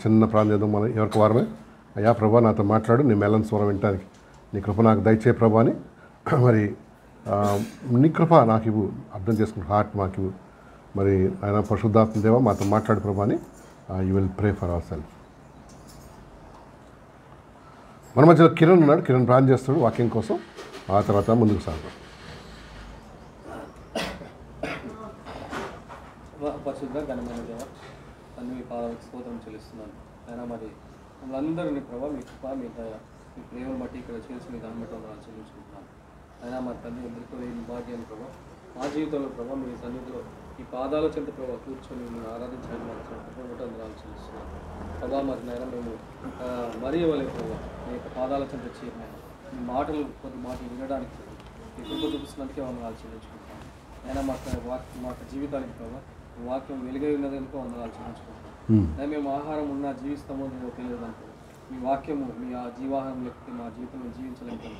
చిన్న ప్రాంతం మనం ఎవరికి వారమే అయ్యా ప్రభా నాతో మాట్లాడు, నీ మెల్లని స్వరం వినటానికి నీ కృప నాకు దయచే ప్రభా అని మరి నీ కృప నాకు ఇవ్వు, అర్థం చేసుకున్న హార్ట్ మాకు ఇవ్వు. మరి ఆయన పరిశుద్ధాత్మ దేవ మాతో మాట్లాడు ప్రభా అని you will pray for our self. మన మధ్యలో కిరణ్ ఉన్నాడు, కిరణ్ ప్రార్థన చేస్తాడు వాక్యం కోసం. ఆ తర్వాత ముందుకు సాగుతాం. పరిశుద్ధ ఘనమైన దేవ అన్ని మీ పాదాలకు స్తోత్రం చెల్లిస్తున్నాను. అయినా మరి మమ్మల్ందరినీ ప్రభావ మీ కృప మీ దయ మీ ప్రేమను బట్టి ఇక్కడ చేసి మీ దాన్ని బట్టి వందనాలు చెల్లించుకుంటున్నాను. అయినా మరి తండ్రి ఎందరికో లేని భాగ్యాన్ని ప్రభావ మా జీవితంలో ప్రభావ మీ సన్నిధిలో ఈ పాదాల చెంత ప్రభావ కూర్చొని మేము ఆరాధించడానికి మాకు వందనాలు చెల్లిస్తున్నాను. ప్రభావ మరి నైనా మేము మరీ ఇవ్వలేదు ప్రభావ మీ యొక్క పాదాల చెంత చేరినాయి మీ మాటలు కొద్ది మాటలు వినడానికి మీ కృప చూపిస్తున్నందుకే వందనాలు చెల్లించుకుంటున్నాను. అయినా మా జీవితానికి ప్రభావ వాక్యం వెలుగై ఉన్నదనుకో వందనాలు చెల్లించుకుంటాం. మేము ఆహారం ఉన్నా జీవిస్తామో నేను తెలియదు అనుకో మీ వాక్యము మీ ఆ జీవాహారం లేకపోతే మా జీవితంలో జీవించలేము.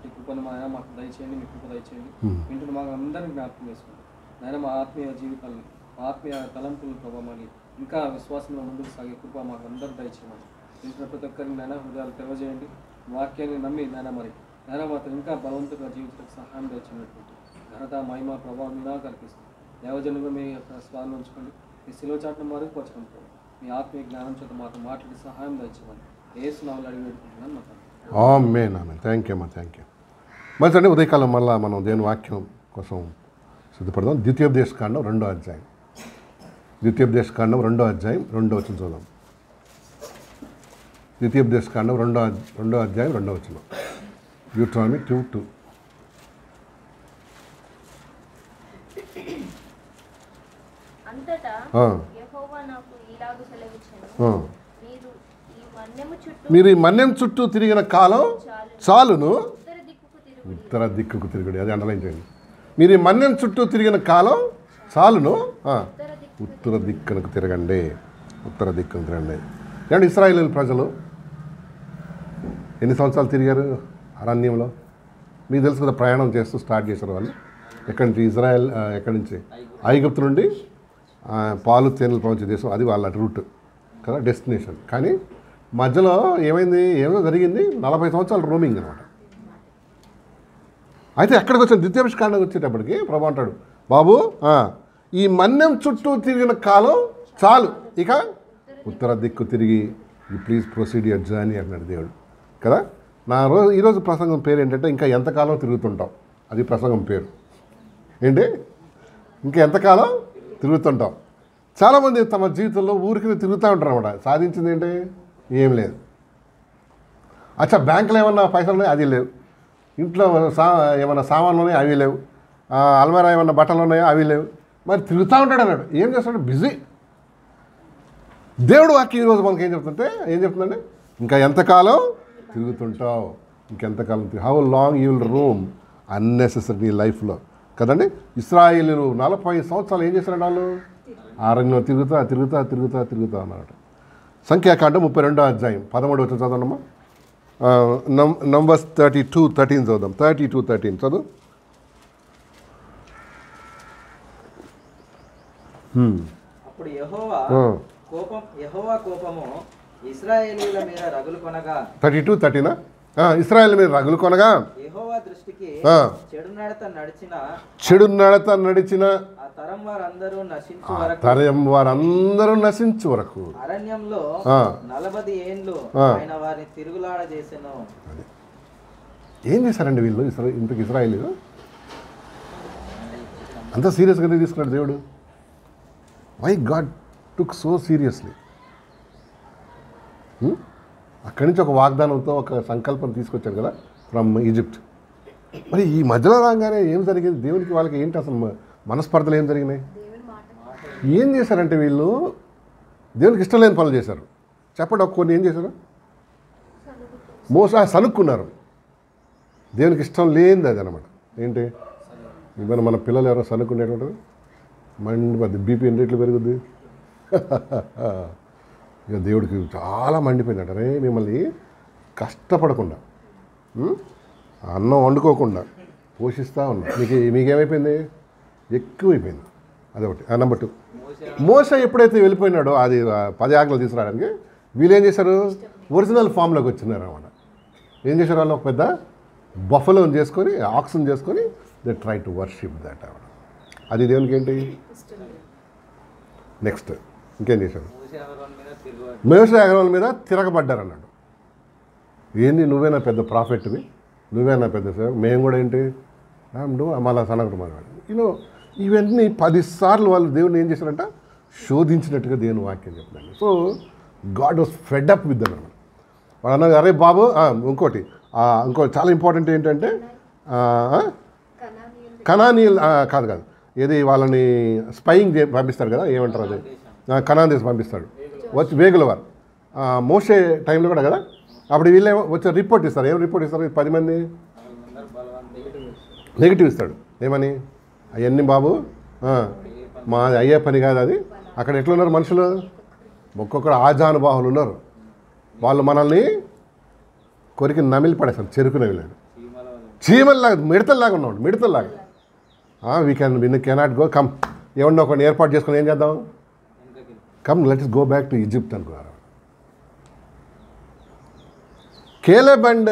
ఈ కృపను మా ఆయన మాకు దయచేయండి, మీ కృప దయచేయండి. వింటున్న మాకు అందరినీ జ్ఞాపకం చేసుకుంటాం. నాయన మా ఆత్మీయ జీవితాన్ని మా ఆత్మీయ తలంపుల ప్రభావాన్ని ఇంకా విశ్వాసంలో ముందుకు సాగే కృప మాకు అందరూ దయచేయమని వింటున్న ప్రతి ఒక్కరిని నాయన హృదయాలు తెరవజేయండి. వాక్యాన్ని నమ్మి నాయన మరి నాయన మాత్రం ఇంకా బలవంతుగా జీవితానికి సహాయం దయచేయనటువంటి ఘనత మహిమ ప్రభావం మీ నాకు కల్పిస్తుంది. దేవజనులు మీ యొక్క స్వామి ఉంచుకోండి, మీ శిలువ చాటును మరుగుపరచుకుంటాం. మీ ఆత్మీయ జ్ఞానం చేత మాతో మాట్లాడి సహాయం దయచేయమని యేసు నామములో అడిగి పెట్టుకుంటున్నాను మాకు. ఆమేన్ ఆమేన్. థ్యాంక్ యూ అమ్మా, థ్యాంక్ యూ. మంచి ఉదయకాలం మళ్ళీ మనం దేవుని వాక్యం కోసం సిద్ధపడదాం. ద్వితీయోపదేశకాండం 2వ అధ్యాయం. ద్వితీయోపదేశకాండం 2వ అధ్యాయం 2వ వచనం చూద్దాం. ద్వితీయోపదేశకాండం 2వ అధ్యాయం 2వ వచనం. డ్యూట్రానమీ 2:2. మీరు ఈ మన్యం చుట్టూ తిరిగిన కాలం చాలును, ఉత్తర దిక్కుకు తిరుగుడు. అది అండర్లైన్ చేయండి. మీరు ఈ మన్యం చుట్టూ తిరిగిన కాలం చాలును, ఉత్తర దిక్కునకు తిరగండి, ఉత్తర దిక్కును తిరగండి. ఏమంటే ఇశ్రాయేలు ప్రజలు ఎన్ని సంవత్సరాలు తిరిగారు అరణ్యంలో? మీకు తెలుసు కదా, ప్రయాణం చేస్తూ స్టార్ట్ చేశారు వాళ్ళు. ఎక్కడి నుంచి? ఇజ్రాయెల్ ఎక్కడి నుంచి? ఐగుప్తు నుండి పాలు తేనెలు ప్రవహించే దేశం, అది వాళ్ళ రూట్ కదా, డెస్టినేషన్. కానీ మధ్యలో ఏమో జరిగింది, 40 సంవత్సరాలు రోమింగ్ అనమాట. అయితే ఎక్కడికి వచ్చాను? ద్వితీయోపదేశకాండం వచ్చేటప్పటికి ప్రభు అంటాడు, బాబు ఈ మన్యం చుట్టూ తిరిగిన కాలం చాలు, ఇక ఉత్తర దిక్కు తిరిగి you please proceed your journey అన్నాడు దేవుడు కదా. ఈరోజు ప్రసంగం పేరు ఏంటంటే, ఇంకా ఎంతకాలం తిరుగుతుంటాం. అది ప్రసంగం పేరు ఏంటి? ఇంకా ఎంతకాలం తిరుగుతుంటాం. చాలామంది తమ జీవితంలో ఊరికి తిరుగుతూ ఉంటారు అనమాట. సాధించింది ఏంటి? ఏం లేదు. అచ్చా, బ్యాంకులో ఏమన్నా పైసలు ఉన్నాయి? అది లేవు. ఇంట్లో ఏమన్నా సామాన్లు ఉన్నాయి? అవి లేవు. అల్మారా ఏమన్నా బట్టలు ఉన్నాయో? అవి లేవు. మరి తిరుగుతూ ఉంటాడు అన్నాడు. ఏం చేస్తాడు? బిజీ. దేవుడు వాక్యం ఈరోజు మనకి ఏం చెప్తుందంటే, ఇంకా ఎంతకాలం తిరుగుతుంటావు, ఇంకెంతకాలం how long you will roam unnecessary నీ లైఫ్లో కదండి. ఇశ్రాయేలీయులు 40 సంవత్సరాలు ఏం చేశారంటే వాళ్ళు అరణ్యంలో తిరుగుతా అన్నారట. సంఖ్యాకాండం 32వ అధ్యాయం 13వ వచనం చదవమ్మా. నంబర్స్ 32:13 చదువుదాం. 32:13 చదువు. అప్పుడు యెహోవా కోపము ఇశ్రాయేలీయుల మీద రగులు కొనగా 32:13 ఇశ్రాయేలు మీద రగులు కొనగా యెహోవా దృష్టికి చెడు నడత నడిచిన ఆ తరం వారందరూ నశించు వరకు అరణ్యంలో 40 ఏండ్లు ఆయన వారిని తిరుగులాడ చేసెను. ఏం చేశారండి వీళ్ళు? ఇంతకు ఇశ్రాయేలీయులు అంత సీరియస్గా తీసుకున్నాడు దేవుడు. Why God took so seriously? అక్కడి నుంచి ఒక వాగ్దానంతో ఒక సంకల్పం తీసుకొచ్చాడు కదా ఫ్రమ్ ఈజిప్ట్. మరి ఈ మధ్యలో రాగానే ఏం జరిగింది? దేవునికి వాళ్ళకి ఏంటి అసలు మనస్పర్ధలు ఏం జరిగినాయి? ఏం చేశారంటే వీళ్ళు దేవునికి ఇష్టం లేని పనులు చేశారు. చెప్పండి, కొన్ని ఏం చేశారు? సనుక్కున్నారు. దేవునికి ఇష్టం లేనిది అది అనమాట. ఏంటి? ఇవన్న మన పిల్లలు ఎవరో సనుక్కునేటువంటిది మండిపోద్ది, బీపీ ఎన్ని రేట్లు పెరుగుద్ది. ఇక దేవుడికి చాలా మండిపోయిందట. రే మిమ్మల్ని కష్టపడకుండా అన్నం వండుకోకుండా పోషిస్తూ ఉన్నా, మీకేమైపోయింది? ఎక్కువైపోయింది. అదొకటి. నెంబర్ 2, మోసే ఎప్పుడైతే వెళ్ళిపోయినాడో అది 10 ఆజ్ఞలు తీసుకురావడానికి వీళ్ళు ఏం చేశారు, ఒరిజినల్ ఫామ్లోకి వచ్చినారు అన్నమాట. ఏం చేశారు వాళ్ళు, ఒక పెద్ద బఫలోని చేసుకొని, ఆక్సన్ చేసుకొని they try to worship that అన్నమాట. అది దేవునికి ఏంటి. నెక్స్ట్ ఇంకేం చేశారు, మోషే అగర్వాల్ మీద తిరగబడ్డారు అన్నాడు. ఏంది, నువ్వేనా పెద్ద ప్రాఫిట్వి, నువ్వేనా పెద్ద సేవ, మేము కూడా ఏంటి మళ్ళా సనగడు మనవాడు. ఇవన్నీ 10 సార్లు వాళ్ళు దేవుడిని ఏం చేశారంట, శోధించినట్టుగా దేవుని వాక్యం చెప్తున్నాను. So God was fed up with them అన్నమాట. వాళ్ళు అన్నారు, అరే బాబు ఇంకోటి చాలా ఇంపార్టెంట్ ఏంటంటే కనానీయులు కాదు ఏది వాళ్ళని స్పైయింగ్ పంపిస్తారు కదా, ఏమంటారు అది, కనాన్ దేశం పంపిస్తాడు. వచ్చి వేగుల వారు మోసే టైంలో కూడా కదా, అప్పుడు వీళ్ళే వచ్చి రిపోర్ట్ ఇస్తారు. ఏం రిపోర్ట్ ఇస్తారు, 10 మంది నెగిటివ్ ఇస్తాడు. ఏమని, అవన్నీ బాబు మా అయ్యే పని కాదు అది. అక్కడ ఎట్లున్నారు మనుషులు, ఒక్కొక్కరు ఆజానుబాహులు ఉన్నారు. వాళ్ళు మనల్ని కొరికి నమిలి పడేస్తారు, చెరుకు నమిలాడు, చీమల్లాగా మిడతల్లాగా ఉన్నాడు, మిడతల్లాగా. వీ కెనాట్ గో, కమ్ ఏమన్నా ఒకటి ఏర్పాటు చేసుకొని ఏం చేద్దాం, come let's go back to Egypt అనుకున్నారు. కేలేబ్ అండ్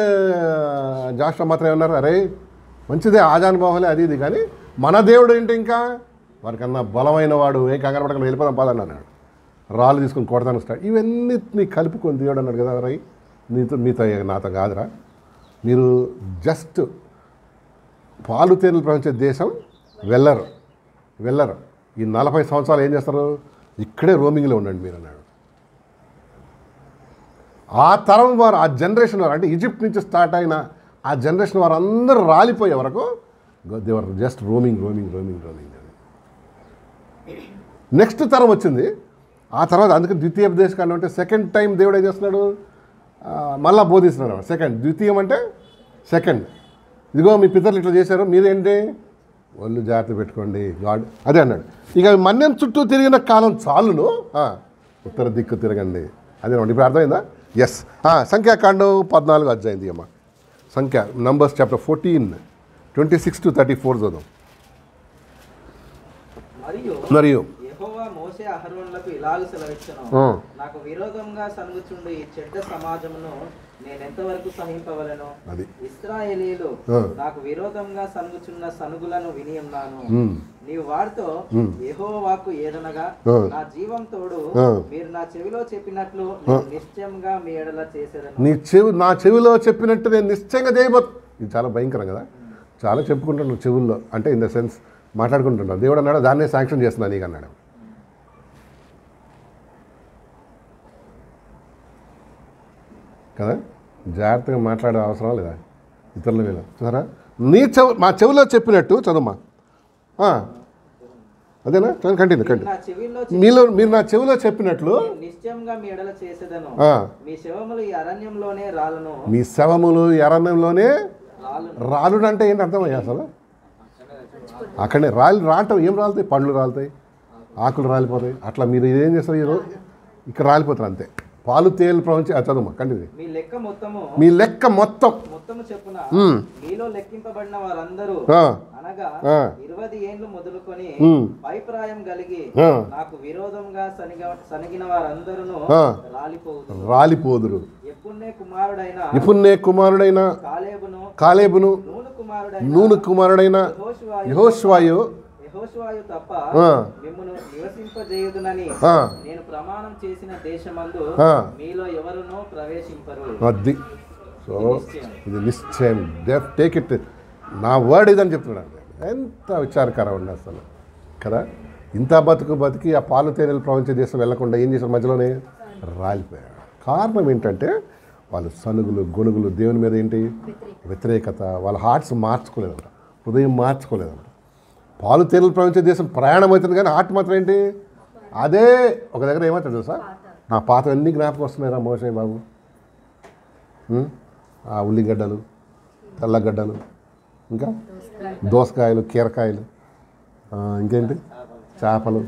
జాషువా మాత్రం ఏమన్నారు, అరే మంచిదే ఆజానుబాహులే అది ఇది, కానీ మన దేవుడు ఏంటి ఇంకా వారికన్నా బలమైన వాడు, ఏం కంగారు పడకుండా వెళ్ళిపోదాం పాదని అన్నాడు. రాళ్ళు తీసుకొని కొడతాను స్టార్ట్. ఇవన్నీ కలుపుకొని దేవుడు అన్నాడు కదా, రై మీతో నాతో కాదురా, మీరు జస్ట్ పాలు తేనెలు ప్రవహించే దేశం వెళ్ళరు. ఈ 40 సంవత్సరాలు ఏం చేస్తారు, ఇక్కడే రోమింగ్లో ఉండండి మీరు అన్నాడు. ఆ తరం వారు, ఆ జనరేషన్ వారు, అంటే ఈజిప్ట్ నుంచి స్టార్ట్ అయిన ఆ జనరేషన్ వారు అందరూ రాలిపోయే వరకు దేవర్ జస్ట్ రోమింగ్. నెక్స్ట్ తరం వచ్చింది. ఆ తర్వాత అందుకే ద్వితీయోపదేశ కాండం అంటే సెకండ్ టైం దేవుడు ఏం చేస్తున్నాడు, మళ్ళా బోధిస్తున్నాడు. ద్వితీయం అంటే సెకండ్. ఇదిగో మీ పితరులు ఇట్లా చేశారు, మీరేంటి ఒళ్ళు జాగ్రత్త పెట్టుకోండి గాడ్ అదే అన్నాడు. ఇక మన్యం చుట్టూ తిరిగిన కాలం చాలును, ఉత్తర దిక్కు తిరగండి అదే. ఇప్పుడు అర్థమైందా? ఎస్. సంఖ్యాకాండం 14 అధ్యాయం అమ్మ. సంఖ్య నంబర్స్ చాప్టర్ 14 26 to 34 చదువు. మరియు యెహోవా మోషే అహరోనులకు ఇలాగ సెలవిచ్చెను, నాకు విరోధంగా సనుగుచుండు ఈ చెడ్డ సమాజమును నేను ఎంతవరకు సహింపవలెను? ఇశ్రాయేలీయులు నాకు విరోధంగా సనుగుచున్న సనుగులను విని ఉన్నాను. నీవు వారితో యెహోవా వాక్కు ఏదనగా, నా జీవం తోడు మీరు నా చెవిలో చెప్పినట్లు నిశ్చయంగా మీ ఎడల చేసేదను. నా చెవిలో చెప్పినట్టు నేను నిశ్చయంగా చేయబోతు. ఇది చాలా భయంకరం కదా, చాలా చెప్పుకుంటున్నాను చెవుల్లో, అంటే ఇన్ ద సెన్స్ మాట్లాడుకుంటున్నాను. దేవుడు అన్నాడు దాన్నే శాంక్షన్ చేస్తున్నాను నీకు అన్నాడు. కదా, జాగ్రత్తగా మాట్లాడే అవసరం లేదా ఇతరుల మీద. చూసారా, మా చెవిలో చెప్పినట్టు చదువుమా. అదేనా, కంటిన్యూ. మీరు నా చెవిలో చెప్పినట్లు నిశ్చయంగా మీ ఎడల చేసేదను. మీ శవములు ఈ అరణ్యంలోనే రాలును. మీ శవములు ఈ అరణ్యంలోనే రాలుడు అంటే ఏంటి అర్థమయ్యా అసలు? అక్కడనే రాలటం. ఏం రాలుతాయి? పండ్లు రాలుతాయి, ఆకులు రాలిపోతాయి. అట్లా మీరు ఏం చేస్తారు ఈరోజు, ఇక్కడ రాలిపోతారు అంతే. పాలు తేలు ప్రవహించి చదువు కంటిన్యూ. మీ లెక్క మొత్తం చెప్పున మీలో లెక్కింపబడిన వారందరూ అనగా 20 ఏండ్లు మొదలుకొని పైప్రాయం కలిగి నాకు విరోధంగా సనిగిన వారందరూ రాలిపోదురు. యెఫున్నె కుమారుడైన కాలేబును నూను కుమారుడైన యెహోషువాయు తప్ప మిమ్మును నివసింపజేయుదునని నేను ప్రమాణం చేసిన దేశమందు మీలో ఎవరునూ ప్రవేశింపరు. అది సో ఇది నిశ్చయం. టేక్ ఇట్, నా వర్డ్ ఇదని చెప్తున్నాడు. ఎంత విచారకరం ఉంది అసలు కదా. ఇంత బతికి ఆ పాలు తేనెలు ప్రపంచ దేశం వెళ్లకుండా ఏం చేశారు, మధ్యలోనే రాలిపోయారు. కారణం ఏంటంటే వాళ్ళు సనుగులు గొనుగులు, దేవుని మీద ఏంటి వ్యతిరేకత. వాళ్ళ హార్ట్స్ మార్చుకోలేదంట, హృదయం మార్చుకోలేదంట. పాలు తేనెలు ప్రపంచ దేశం ప్రయాణం అవుతుంది కానీ హార్ట్ మాత్రం ఏంటి అదే. ఒక దగ్గర ఏమవుతుంది తెలుసా, నా పాత అన్ని జ్ఞాపకం వస్తున్నాయిరా మోషే బాబు. ఆ ఉల్లిగడ్డలు, తెల్లగడ్డలు, ఇంకా దోసకాయలు, కీరకాయలు, ఇంకేంటి చేపలు,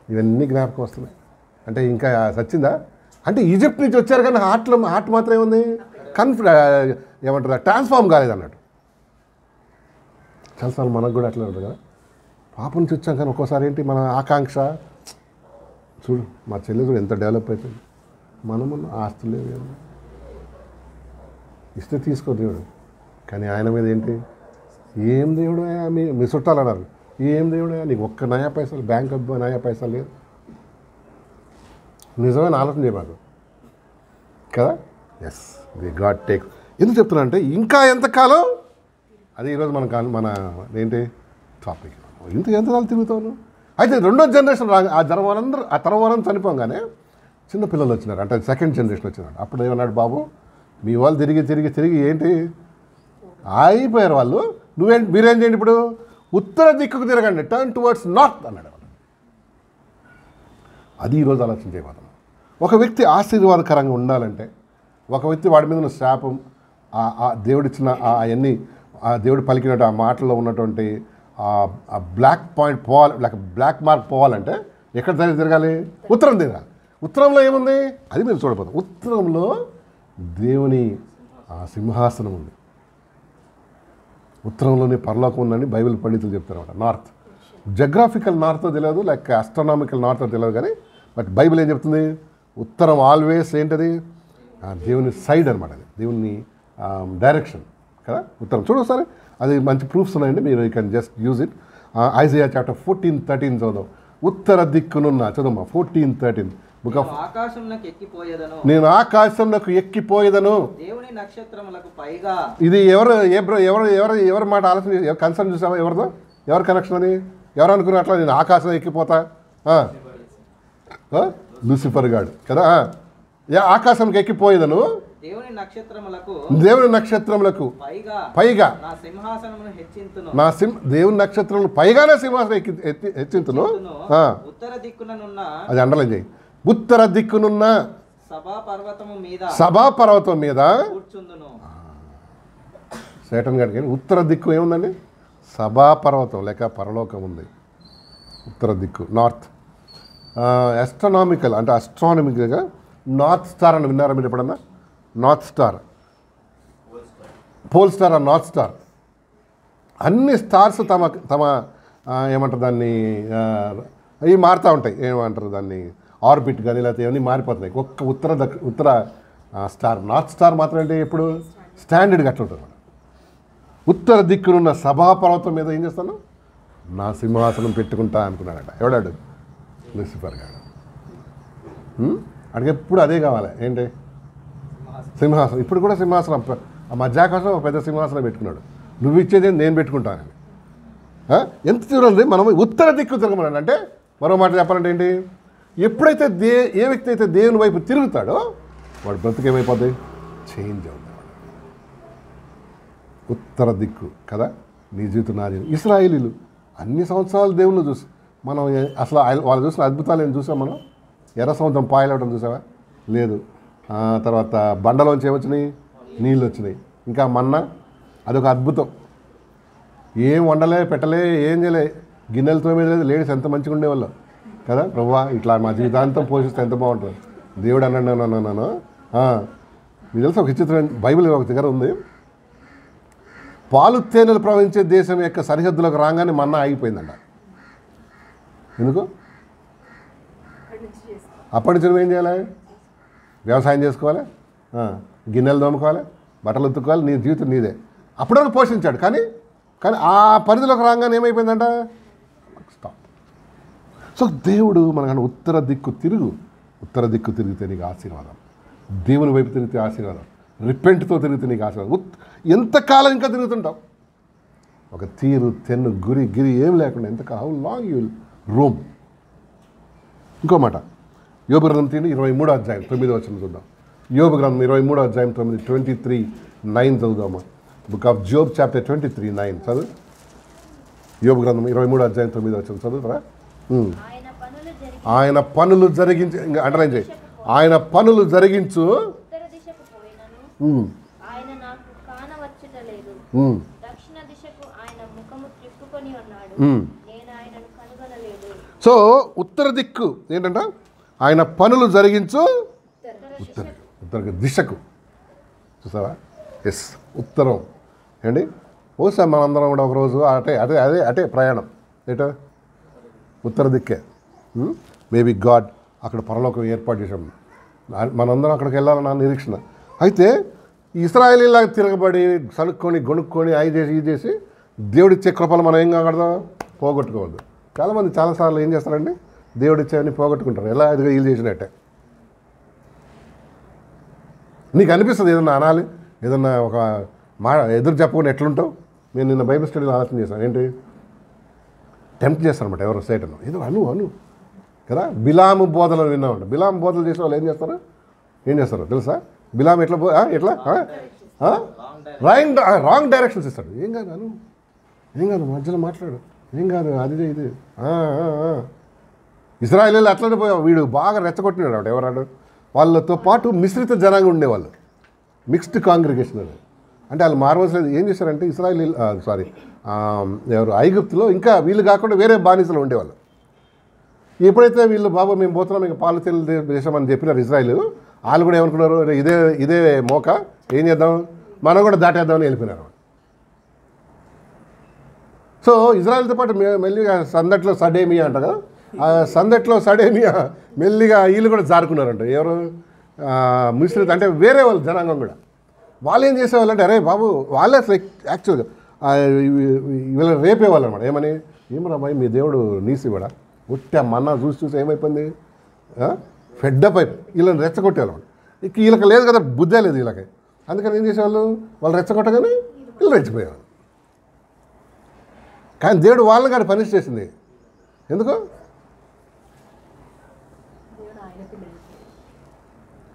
ఇవన్నీ జ్ఞాపకం వస్తున్నాయి. అంటే ఇంకా సచ్చిందా అంటే ఈజిప్ట్ నుంచి వచ్చారు కానీ హార్ట్ మాత్రం ఏముంది, ఏమంటారు, ట్రాన్స్ఫార్మ్ కాలేదన్నట్టు. చాలాసార్లు మనకు కూడా అట్లా ఉంటుంది కదా, పాపం నుంచి వచ్చాం కానీ ఒక్కోసారి ఏంటి మన ఆకాంక్ష. చూడు మా చెల్లి చూడు ఎంత డెవలప్ అవుతుంది, మనము ఆస్తులు ఏమి ఇస్తే తీసుకో దేవుడు. కానీ ఆయన మీద ఏంటి, ఏం దేవుడు మీ చుట్టాలు అన్నారు, ఏం దేవుడు నీకు ఒక్క నయా పైసలు బ్యాంక్ నయా పైసలు లేదు. నిజమైన ఆలోచన చేయబాకు కదా. Yes the God take. ఎందుకు చెప్తున్నా అంటే ఇంకా ఎంతకాలం, అది ఈరోజు మన ఏంటి టాపిక్. ఎంతకాలం తిరుగుతాను. అయితే రెండో జనరేషన్ ఆ తరం వాళ్ళందరూ చనిపోగానే చిన్న పిల్లలు వచ్చినారు, అంటే సెకండ్ జనరేషన్ వచ్చినారు. అప్పుడు ఏమన్నాడు, బాబు మీ వాళ్ళు తిరిగి ఏంటి అయిపోయారు వాళ్ళు, మీరేం చేయండి ఇప్పుడు, ఉత్తర దిక్కుకు తిరగండి, టర్న్ టువర్డ్స్ నార్త్ అన్నాడు. అది ఈరోజు ఆలోచన చేయబోతున్నాం. ఒక వ్యక్తి ఆశీర్వాదకరంగా ఉండాలంటే, ఒక వ్యక్తి వాడి మీద ఉన్న శాపం, దేవుడిచ్చిన అవన్నీ, ఆ దేవుడు పలికినట్టు ఆ మాటల్లో ఉన్నటువంటి ఆ బ్లాక్ పాయింట్ పోవాలి, బ్లాక్ మార్క్ పోవాలంటే ఎక్కడ తిరగాలి, ఉత్తరం తిరగాలి. ఉత్తరంలో ఏముంది అది మీరు చూడబోతాం. ఉత్తరంలో దేవుని సింహాసనం ఉంది. ఉత్తరంలోనే పరలోకం ఉందని బైబిల్ పండితులు చెప్తారు అన్నమాట. నార్త్ జగ్రాఫికల్ నార్తో తెలియదు, లైక్ ఆస్ట్రానామికల్ నార్తో తెలియదు, కానీ బట్ బైబిల్ ఏం చెప్తుంది, ఉత్తరం ఆల్వేస్ ఏంటది, దేవుని సైడ్ అనమాట, అది దేవుని డైరెక్షన్ కదా. ఉత్తరం చూడు ఒకసారి, అది మంచి ప్రూఫ్స్ ఉన్నాయండి, మీరు you can just use it. Isaiah chapter 14:13 చదువు. ఉత్తర దిక్కునున్న చదువు 14:13 బుక్ ఆఫ్. నేను ఆకాశంలోకి ఎక్కిపోయేదను, దేవుని నక్షత్రములకు పైగా. ఇది ఎవరు మాట ఆలోచన కన్సర్న్ చూసావా, ఎవరు కనెక్షన్ అని ఎవరు అనుకున్నా అట్లా నేను ఆకాశం ఎక్కిపోతా, లూసిఫర్ గాడు కదా. ఆకాశంకి ఎక్కిపోయేదను, దేవుని నక్షత్రములకు పైగా దేవుని నక్షత్రములు పైగానే సింహాసనం హెచ్చింతును. అది అండర్లైన్ చేయి. ఉత్తర దిక్కునున్న సభాపర్వతం మీద సేటన్ గారికి ఉత్తర దిక్కు ఏముందండి, సభాపర్వతం లేక పరలోకం ఉంది. ఉత్తర దిక్కు నార్త్. ఆస్ట్రానామికల్ అంటే ఆస్ట్రానమికల్గా నార్త్ స్టార్ అని విన్నారా మీరు ఎప్పుడన్నా? North star, pole star, north star. అన్ని స్టార్స్ తమ ఏమంటారు దాన్ని, ఇవి మారుతూ ఉంటాయి, ఏమంటారు దాన్ని, ఆర్బిట్ కానీ లేకపోతే ఇవన్నీ మారిపోతున్నాయి. ఒక్క ఉత్తర స్టార్, నార్త్ స్టార్ మాత్రం అంటే ఎప్పుడు స్టాండర్డ్గా అట్లా ఉంటుంది. ఉత్తర దిక్కునున్న సభాపర్వతం మీద ఏం చేస్తాను, నా సింహాసనం పెట్టుకుంటా అనుకున్నాడట. ఎవడాడు? లూసిఫర్ గాడు. అడిగి ఎప్పుడు అదే కావాలి, ఏంటి సింహాసనం. ఇప్పుడు కూడా సింహాసనం, ఆ మధ్యాకాశం ఒక పెద్ద సింహాసనం పెట్టుకున్నాడు. నువ్వు ఇచ్చేది నేను పెట్టుకుంటానని. ఎంత చూడండి, మనం ఉత్తర దిక్కు తిరగమన్నాడు. అంటే మరో మాట చెప్పాలంటే ఏంటి, ఎప్పుడైతే ఏ వ్యక్తి అయితే దేవుని వైపు తిరుగుతాడో వాడు బ్రతుకు ఏమైపోద్ది, చేంజ్ అవుతుంది. ఉత్తర దిక్కు కదా నీ జీవితం నాది. ఇశ్రాయేలీలు అన్ని సంవత్సరాలు దేవుళ్ళు చూసి మనం అసలు వాళ్ళు చూసిన అద్భుతాలు ఏం చూసాం మనం? ఎర్ర సముద్రం పాయలవడం చూసావా? లేదు. తర్వాత బండలోంచి ఏమొచ్చినాయి, నీళ్ళు వచ్చినాయి. ఇంకా మన్నా, అదొక అద్భుతం. ఏం వండలే పెట్టలే, ఏం చేయలే, గిన్నెలతో మీద లేదు. లేడీస్ ఎంత మంచిగా ఉండేవాళ్ళు కదా. ప్రభువా ఇట్లా మా జీవితాంతం పోషిస్తే ఎంత బాగుంటుంది. దేవుడు అన్నాను. మీకు తెలుసు ఒక విచిత్రమైన బైబిల్ ఒక దగ్గర ఉంది, పాలు తేనెలు ప్రవహించే దేశం యొక్క సరిహద్దులకు రాగానే మన్నా ఆగిపోయిందంట. ఎందుకు? అప్పటి నుంచి నువ్వేం చేయాలి? వ్యవసాయం చేసుకోవాలి, గిన్నెలు దోముకోవాలి, బట్టలు ఉతుక్కోవాలి, నీ జీవితం నీదే. అప్పుడప్పుడు పోషించాడు, కానీ ఆ పరిధిలోకి రాగానే ఏమైపోయిందంట, స్టాప్. సో దేవుడు మనకన్నా ఉత్తర దిక్కు తిరిగితే నీకు ఆశీర్వాదం, దేవుని వైపు తిరిగితే ఆశీర్వాదం, రిపెంట్తో తిరిగితే నీకు ఆశీర్వాదం. ఎంతకాలం ఇంకా తిరుగుతుంటావు? ఒక తీరు తెన్ను గిరి ఏం లేకుండా ఎంతకాలం, how long you will Rome. ఇంకో మాట, యోబు గ్రంథం 23వ అధ్యాయం 9వ వచనం చూద్దాం. యోబు గ్రంథం 23వ అధ్యాయం 9, 23:9 చదువుదామా. బుక్ ఆఫ్ జోబ్ చాప్టర్ 23:9 చదువు. యోబు గ్రంథం 23వ అధ్యాయం 9వ వచనం చదువుతారా? ఆయన పనులు జరిగించి, ఇంకా అండర్లైన్ చేయి, ఆయన పనులు జరిగించు, సో ఉత్తర దిక్కు ఏంటంట, ఆయన పనులు జరిగించు ఉత్తర దిశకు. చూసావా? ఎస్, ఉత్తరం ఏంటి. బహుశా మనందరం కూడా ఒకరోజు అటే ప్రయాణం, ఏటో ఉత్తర దిక్కే. మేబీ గాడ్ అక్కడ పరలోకం ఏర్పాటు చేసాం. మనందరం అక్కడికి వెళ్ళాలన్న నిరీక్షణ. అయితే ఇశ్రాయేలీలాగా తిరగబడి సనుక్కొని గొనుక్కొని అవి చేసి ఇది చేసి దేవుడిచ్చే కృపలు మనం ఏం కాకూడదు, పోగొట్టుకోవద్దు. చాలామంది చాలాసార్లు ఏం చేస్తారండి, దేవుడిచ్చేవన్నీ పోగొట్టుకుంటారు. ఎలా ఇదిగా వీళ్ళు చేసినట్టే. నీకు అనిపిస్తుంది ఏదన్నా అనాలి, ఏదన్నా ఒక ఎదురు చెప్పకుండా ఎట్లుంటావు. నేను నిన్న బైబిల్ స్టడీలో ఆలోచన చేశాను. ఏంటి, టెంప్ట్ చేస్తారనమాట ఎవరు సైటను, ఏదో అను కదా. బిలాము బోధనలు విన్నామంట. బిలాము బోధనలు చేసే వాళ్ళు ఏం చేస్తారో తెలుసా? బిలాము ఎట్లా రాంగ్ డైరెక్షన్స్ ఇస్తాడు. ఏం కాదు మధ్యలో మాట్లాడు, ఏం కాదు అది ఇది. ఇశ్రాయేలీలు అట్లనే పోయావు. వీడు బాగా రెచ్చగొట్టినాడు అప్పుడు. ఎవరాడు? వాళ్ళతో పాటు మిశ్రిత జనాంగం ఉండేవాళ్ళు, మిక్స్డ్ కాంగ్రిగేషన్ అని. అంటే వాళ్ళు మారవలసిన ఏం చేశారంటే ఇశ్రాయేలీ ఎవరు ఐగుప్తులో ఇంకా వీళ్ళు కాకుండా వేరే బానిసలు ఉండేవాళ్ళు. ఎప్పుడైతే వీళ్ళు బాబా మేము పోతున్నాం ఇంకా పాలు తెలు దేశం అని చెప్పినారు ఇజ్రాయిల్, వాళ్ళు కూడా ఏమనుకున్నారు, ఇదే మోక ఏం చేద్దాం మనం కూడా దాటేద్దామని వెళ్ళిపోయినారు. సో ఇజ్రాయిల్తో పాటు మెల్లిగా సందట్లో సడేమియా అంట కదా, ఆ సందట్లో సడేమియా మెల్లిగా వీళ్ళు కూడా జారుకున్నారంట. ఎవరు? మిశ్రిత అంటే వేరే వాళ్ళు జనాంగం కూడా. వాళ్ళు ఏం చేసేవాళ్ళు అంటే, అరే బాబు వాళ్ళే అసలు యాక్చువల్గా వీళ్ళని రేపేవాళ్ళు అనమాట. ఏమరా బాయ్ మీ దేవుడు నీసివాడా, ఉట్టా మన్నా చూసి ఏమైపోయింది, ఫెడ్డప్ అయిపోయి వీళ్ళని రెచ్చగొట్టేవాళ్ళు. ఇక వీళ్ళకి లేదు కదా, బుద్ధే లేదు వీళ్ళకి. అందుకని ఏం చేసేవాళ్ళు, వాళ్ళు రెచ్చగొట్టగానే వీళ్ళు రెచ్చిపోయేవాళ్ళు. కానీ దేవుడు వాళ్ళని కాదు పనిష్ చేసింది. ఎందుకు?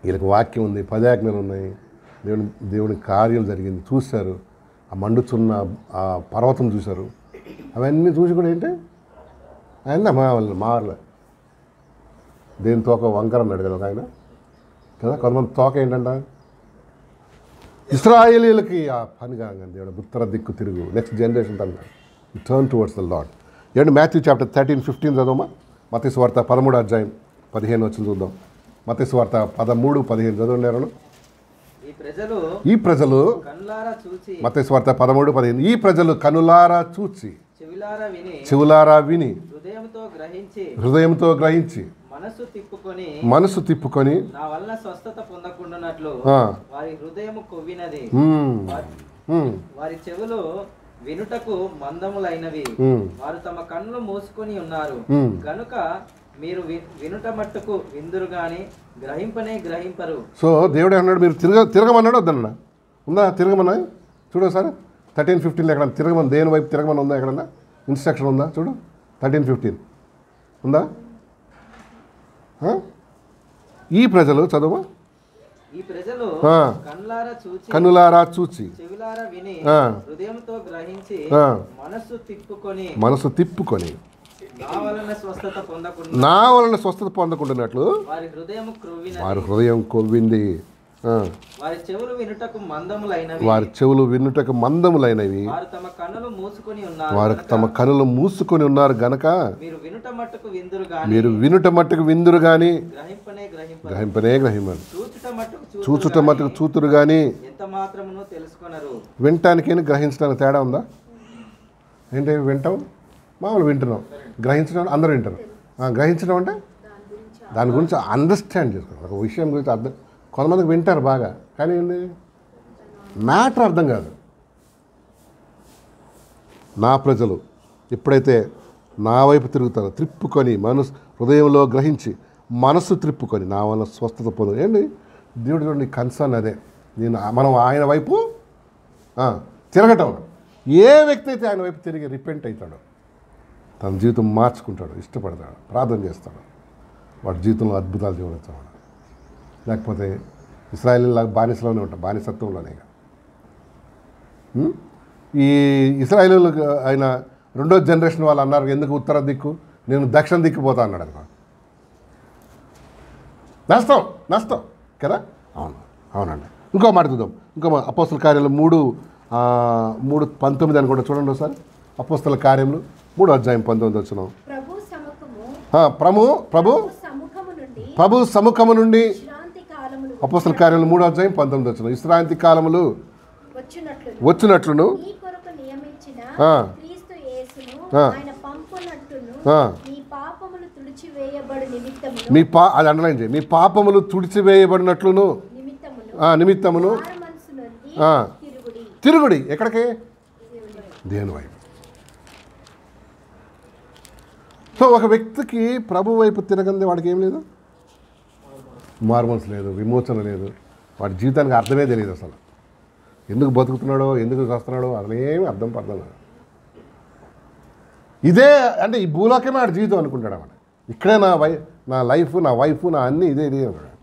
వీళ్ళకి వాక్యం ఉంది, 10 ఆజ్ఞలు ఉన్నాయి, దేవుని కార్యం జరిగింది, చూశారు. ఆ మండుచున్న ఆ పర్వతం చూశారు. అవన్నీ చూసి కూడా ఏంటి ఆయన మారలే. దేని తోక వంకర అన్నాడు కదా ఒక ఆయన కదా. కొంతమంది తోక ఏంటంట, ఇశ్రాయేలీలకి ఆ పని కాగానే దేవుడు ఉత్తర దిక్కు తిరుగు, నెక్స్ట్ జనరేషన్ అన్నాడు, టర్న్ టువర్డ్స్ ద లార్డ్. ఏంటి మాథ్యూ చాప్టర్ 13-15 చదవమా. మత్తయి సువార్త 13-15 వచ్చి చూద్దాం. మత్తయి సువార్త 13-15 చదవండి. ఈ ప్రజలు మత్తయి సువార్త 13-15 ఈ ప్రజలు కనులారా చూచి చెవులారా విని హృదయంతో గ్రహించి మనసు తిప్పుకొని నా వల్ల స్వస్థత పొందకుండానట్లు వారి హృదయము కొవ్వినది, వారి చెవులు వినుటకు మందములైనవి, వారు తమ కన్నులు మూసుకొని ఉన్నారు కనుక మీరు వినుట మట్టుకు విందురు గాని గ్రహింపనే గ్రహింపరు. సో దేవుడు అన్నాడు మీరు తిరగమన్నాడు వద్దన్నా. ఉందా తిరగమన్నా? చూడు ఒకసారి 13-15 ఎక్కడ తిరగమని, దేని వైపు తిరగమని ఉందా? ఎక్కడన్నా ఇన్స్ట్రక్షన్ ఉందా? చూడు 13-15 ఉందా? ఈ ప్రజలు చదువు. ఈ ప్రజలు కన్నులారా చూచి చెవులారా విని హృదయంతో గ్రహించి మనసు తిప్పుకొని నా వలన స్వస్థత పొందకుండానట్లు వారి హృదయం కొవ్వింది, వారి చెవులు వినుటకు మందములైనవి, వారు తమ కన్నులు మూసుకొని ఉన్నారు గనక మీరు వినుట మట్టుకు విందురు గాని గ్రహింపనే గ్రహింపరు, చూచుట మట్టుకు చూతురు గాని వినటానికి గ్రహించడానికి తేడా ఉందా? ఏంటి వింటాం, మామూలు వింటున్నాం. గ్రహించడం అందరూ వింటారు. గ్రహించడం అంటే దాని గురించి అండర్స్టాండ్ చేసుకోవాలి. ఒక విషయం గురించి అర్థం, కొంతమందికి వింటారు బాగా, కానీ మ్యాటర్ అర్థం కాదు. నా ప్రజలు ఎప్పుడైతే నా వైపు తిరుగుతారో త్రిప్పుకొని హృదయంలో గ్రహించి మనసు త్రిప్పుకొని నా వల్ల స్వస్థత పొందు. ఏంటి దేవుడు చూడండి కన్సర్న్ అదే. మనం ఆయన వైపు తిరగటం. ఏ వ్యక్తి అయితే ఆయన వైపు తిరిగి రిపెంట్ అవుతాడో తన జీవితం మార్చుకుంటాడు, ఇష్టపడతాడు, ప్రార్థన చేస్తాడు, వాడి జీవితంలో అద్భుతాలు చూడొచ్చాడు. లేకపోతే ఇశ్రాయేలీలాగా బానిసలోనే ఉంటాడు, బానిసత్వంలోనే. ఈ ఇశ్రాయేలీలకు ఆయన 2వ జనరేషన్ వాళ్ళు అన్నారు, ఎందుకు ఉత్తర దిక్కు, నేను దక్షిణ దిక్కు పోతా అన్నాడు అనుకో. నష్టం కదా. అవునండి. ఇంకో మాట చూద్దాం. అపోస్తల కార్యాలు 3:19 అని కూడా చూడండి ఒకసారి. అపోస్తల కార్యములు 3వ అధ్యాయం 19 వచ్చిన ప్రభు సముఖము నుండి అపోస్తల కార్యాలు 3వ అధ్యాయం 19 వచ్చిన విశ్రాంతి కాలములు వచ్చినట్లును తుడిచివేయబడు నిమిత్తమును మీ అది అండర్లైన్ చేయి. మీ పాపములు తుడిచివేయబడినట్లును నిమిత్తమును మారు మనసు నొంది ఆ. తిరుగుడి. తిరుగుడి. ఎక్కడికి? దేవుని వైపు. సో ఒక వ్యక్తికి ప్రభు వైపు తిరగంది వాడికి ఏం లేదు, మార్మల్స్ లేదు, విమోచన లేదు, వాడి జీవితానికి అర్థమే తెలియదు. అసలు ఎందుకు బతుకుతున్నాడో ఎందుకు వస్తున్నాడో అసలేమి అర్థం పడదు. ఇదే అంటే ఈ భూలోకమే ఆడి జీవితం అనుకుంటాడు అన్నమాట. ఇక్కడే నా లైఫ్, నా వైఫ్, నా అన్నీ ఇదే అనుకుంటాడు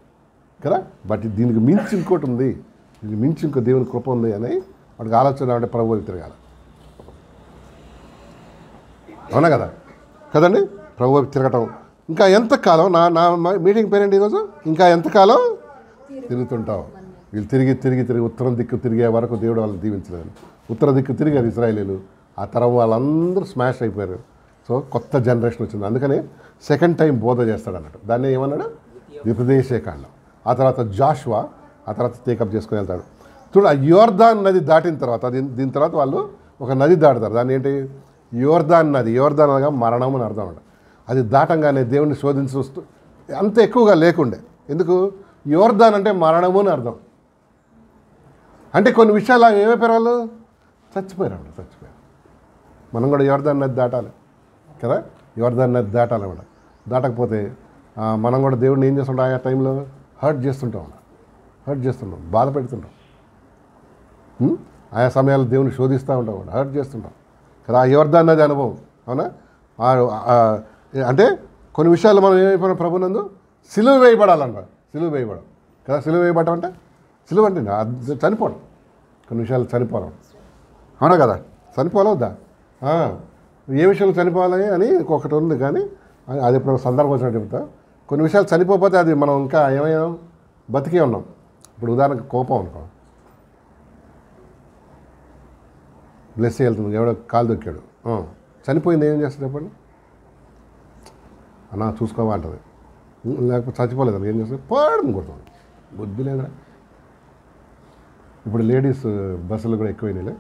కదా. బట్ దీనికి మించి ఇంకోటి ఉంది, దీనికి మించి ఇంకో దేవుని కృప ఉంది అని వాడికి ఆలోచన అంటే ప్రభు వైపు తిరగాలి. అవునా కదా కదండి? ప్రభు వైపు తిరగటం. ఇంకా ఎంతకాలం నా మీటింగ్ పేరేంటి ఈరోజు? ఇంకా ఎంతకాలం తిరుగుతుంటావు. వీళ్ళు తిరిగి ఉత్తరం దిక్కు తిరిగే వరకు దేవుడు వాళ్ళని దీవించలేదు. ఉత్తర దిక్కు తిరిగారు ఇశ్రాయేలీలు. ఆ తరం వాళ్ళందరూ స్మాష్ అయిపోయారు. సో కొత్త జనరేషన్ వచ్చింది. అందుకని సెకండ్ టైం బోధ చేస్తాడు అన్నట్టు. దాన్ని ఏమన్నాడు? విపదేశకాండం. ఆ తర్వాత జాషువా, ఆ తర్వాత టేకప్ చేసుకుని వెళ్తాడు. చూడు, ఆ యోర్దాన్ నది దాటిన తర్వాత దీని తర్వాత వాళ్ళు ఒక నది దాటుతారు. దాన్ని ఏంటి? యోర్దాన్ నది. యోర్దాన్ అనగా మరణం అని అర్థం అన్నమాట. అది దాటంగానే దేవుణ్ణి శోధించు అంత ఎక్కువగా లేకుండే. ఎందుకు? యోర్దాన్ అంటే మరణము అని అర్థం. అంటే కొన్ని విషయాలు ఏమైపోయారు, వాళ్ళు చచ్చిపోయారు. మనం కూడా యోర్దాన్ నది దాటాలి కదా. యోర్దాన్ నది దాటాలన్నమాట. దాటకపోతే మనం కూడా దేవుడిని ఏం చేస్తుంటాం? ఆ టైంలో హర్ట్ చేస్తుంటాం, బాధ పెడుతుంటాం. ఆయా సమయాల్లో దేవుని శోధిస్తూ ఉంటాం, హర్ట్ చేస్తుంటాం కదా. ఆ యోర్దాన్ నది అనుభవం. అవునా? అంటే కొన్ని విషయాలు మనం ఏమైపోయినా ప్రభునందు సిలువ వేయబడాలంట. సిలువ వేయబడం కదా. సిలువ వేయబడటం అంటే సిలువ అంటే చనిపోవడం. కొన్ని విషయాలు చనిపోవడం. అవునా కదా? చనిపోవాలవుద్దా? ఏ విషయంలో చనిపోవాలి అని ఒకటి ఉంది, కానీ అది ఇప్పుడు సందర్భం వచ్చినట్టు చెప్తా. కొన్ని విషయాలు చనిపోతే అది మనం ఇంకా ఏమయ్యాం? బతికే ఉన్నాం. ఇప్పుడు ఉదాహరణకు కోపం అనుకో, బ్లెస్ వెళ్తుంది, ఎవడో కాలు దొక్కాడు, చనిపోయింది, ఏం చేస్తుంది చెప్పండి? అన్నా చూసుకోవా అంటది. లేకపోతే చచ్చిపోలేదు, ఏం చేస్తుంది? పాడని కొడుతుంది. బుద్ధి లేదా? ఇప్పుడు లేడీస్ బస్సులు కూడా ఎక్కువైనాయిలే.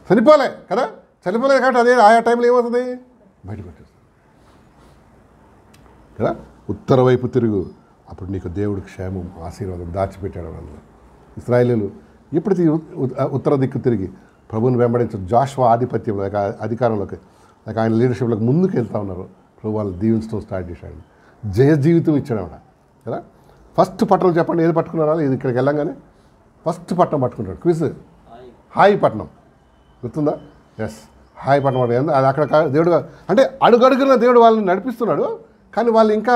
చనిపోలే కదా. చనిపోలేదు కాబట్టి అదే ఆయా టైంలో ఏమవుతుంది? బయటకు వచ్చేస్తుంది కదా. ఉత్తర వైపు తిరుగు, అప్పుడు నీకు దేవుడికి క్షేమం, ఆశీర్వాదం దాచిపెట్టాడు. అందులో ఇశ్రాయేలీయులు ఎప్పుడైతే ఉత్తర దిక్కు తిరిగి ప్రభువుని వెంబడించారు, జాషువా ఆధిపత్యం అధికారంలోకి ఆయన లీడర్షిప్లోకి ముందుకు వెళ్తూ ఉన్నారు. ప్రభు వాళ్ళు దీవించడం స్టార్ట్ చేశాడు. జయ జీవితం ఇచ్చాడు ఆవిడ కదా. ఫస్ట్ పట్టణం చెప్పండి, ఏది పట్టుకున్నారా? ఇది ఇక్కడికి వెళ్ళంగానే ఫస్ట్ పట్టణం పట్టుకుంటాడు. క్విజ్, హాయి పట్టణం గుర్తుందా? ఎస్, హాయి పట్టణం. అది అక్కడ దేవుడు అంటే అడుగడుగున దేవుడు వాళ్ళని నడిపిస్తున్నాడు. కానీ వాళ్ళు ఇంకా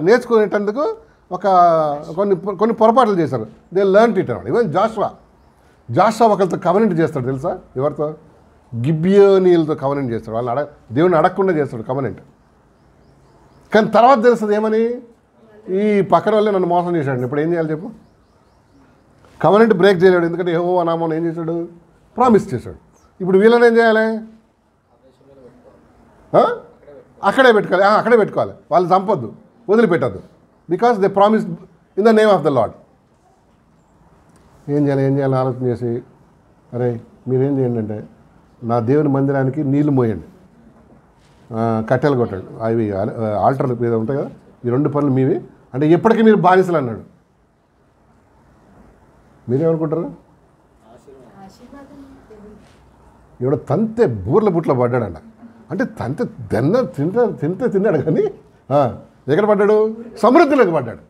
నేర్చుకునేటందుకు కొన్ని పొరపాట్లు చేశారు. దే లెర్న్ ఇట్ అన్నాడు. ఈవెన్ జాషువా ఒకరితో కవనెంట్ చేస్తాడు తెలుసా? ఎవరితో? గిబియోనీలతో కవనెంట్ చేస్తాడు. వాళ్ళని దేవుని అడగకుండా చేస్తాడు కవనెంట్. కానీ తర్వాత తెలుస్తుంది ఏమని? ఈ పక్కన వాళ్ళే నన్ను మోసం చేశాడు. ఇప్పుడు ఏం చేయాలి చెప్పు? కవనెంట్ బ్రేక్ చేయలేడు. ఎందుకంటే యెహోవా నామం ఏం చేశాడు? ప్రామిస్ చేశాడు. ఇప్పుడు వీళ్ళని ఏం చేయాలి? అక్కడే పెట్టుకోవాలి. వాళ్ళు చంపొద్దు, వదిలిపెట్టద్దు. Because they promise in the name of the lord. ఏం చేయాలి ఆలోచన చేసి, అరే మీరేం చేయండి అంటే, నా దేవుని మందిరానికి నీళ్లు మోయండి, కట్టెలు కొట్టండి, అవి ఆల్టర్లు మీద ఉంటాయి కదా, ఈ 2 పనులు మీవి అంటే ఎప్పటికీ మీరు బానిసలు అన్నాడు. మీరేమనుకుంటారు? ఎవడో తంతే బూర్ల బుట్లో పడ్డాడంట. అంటే తంతే తిన్నాడు కానీ ఎక్కడ పడ్డాడు? సమృద్ధిలోకి పడ్డాడు.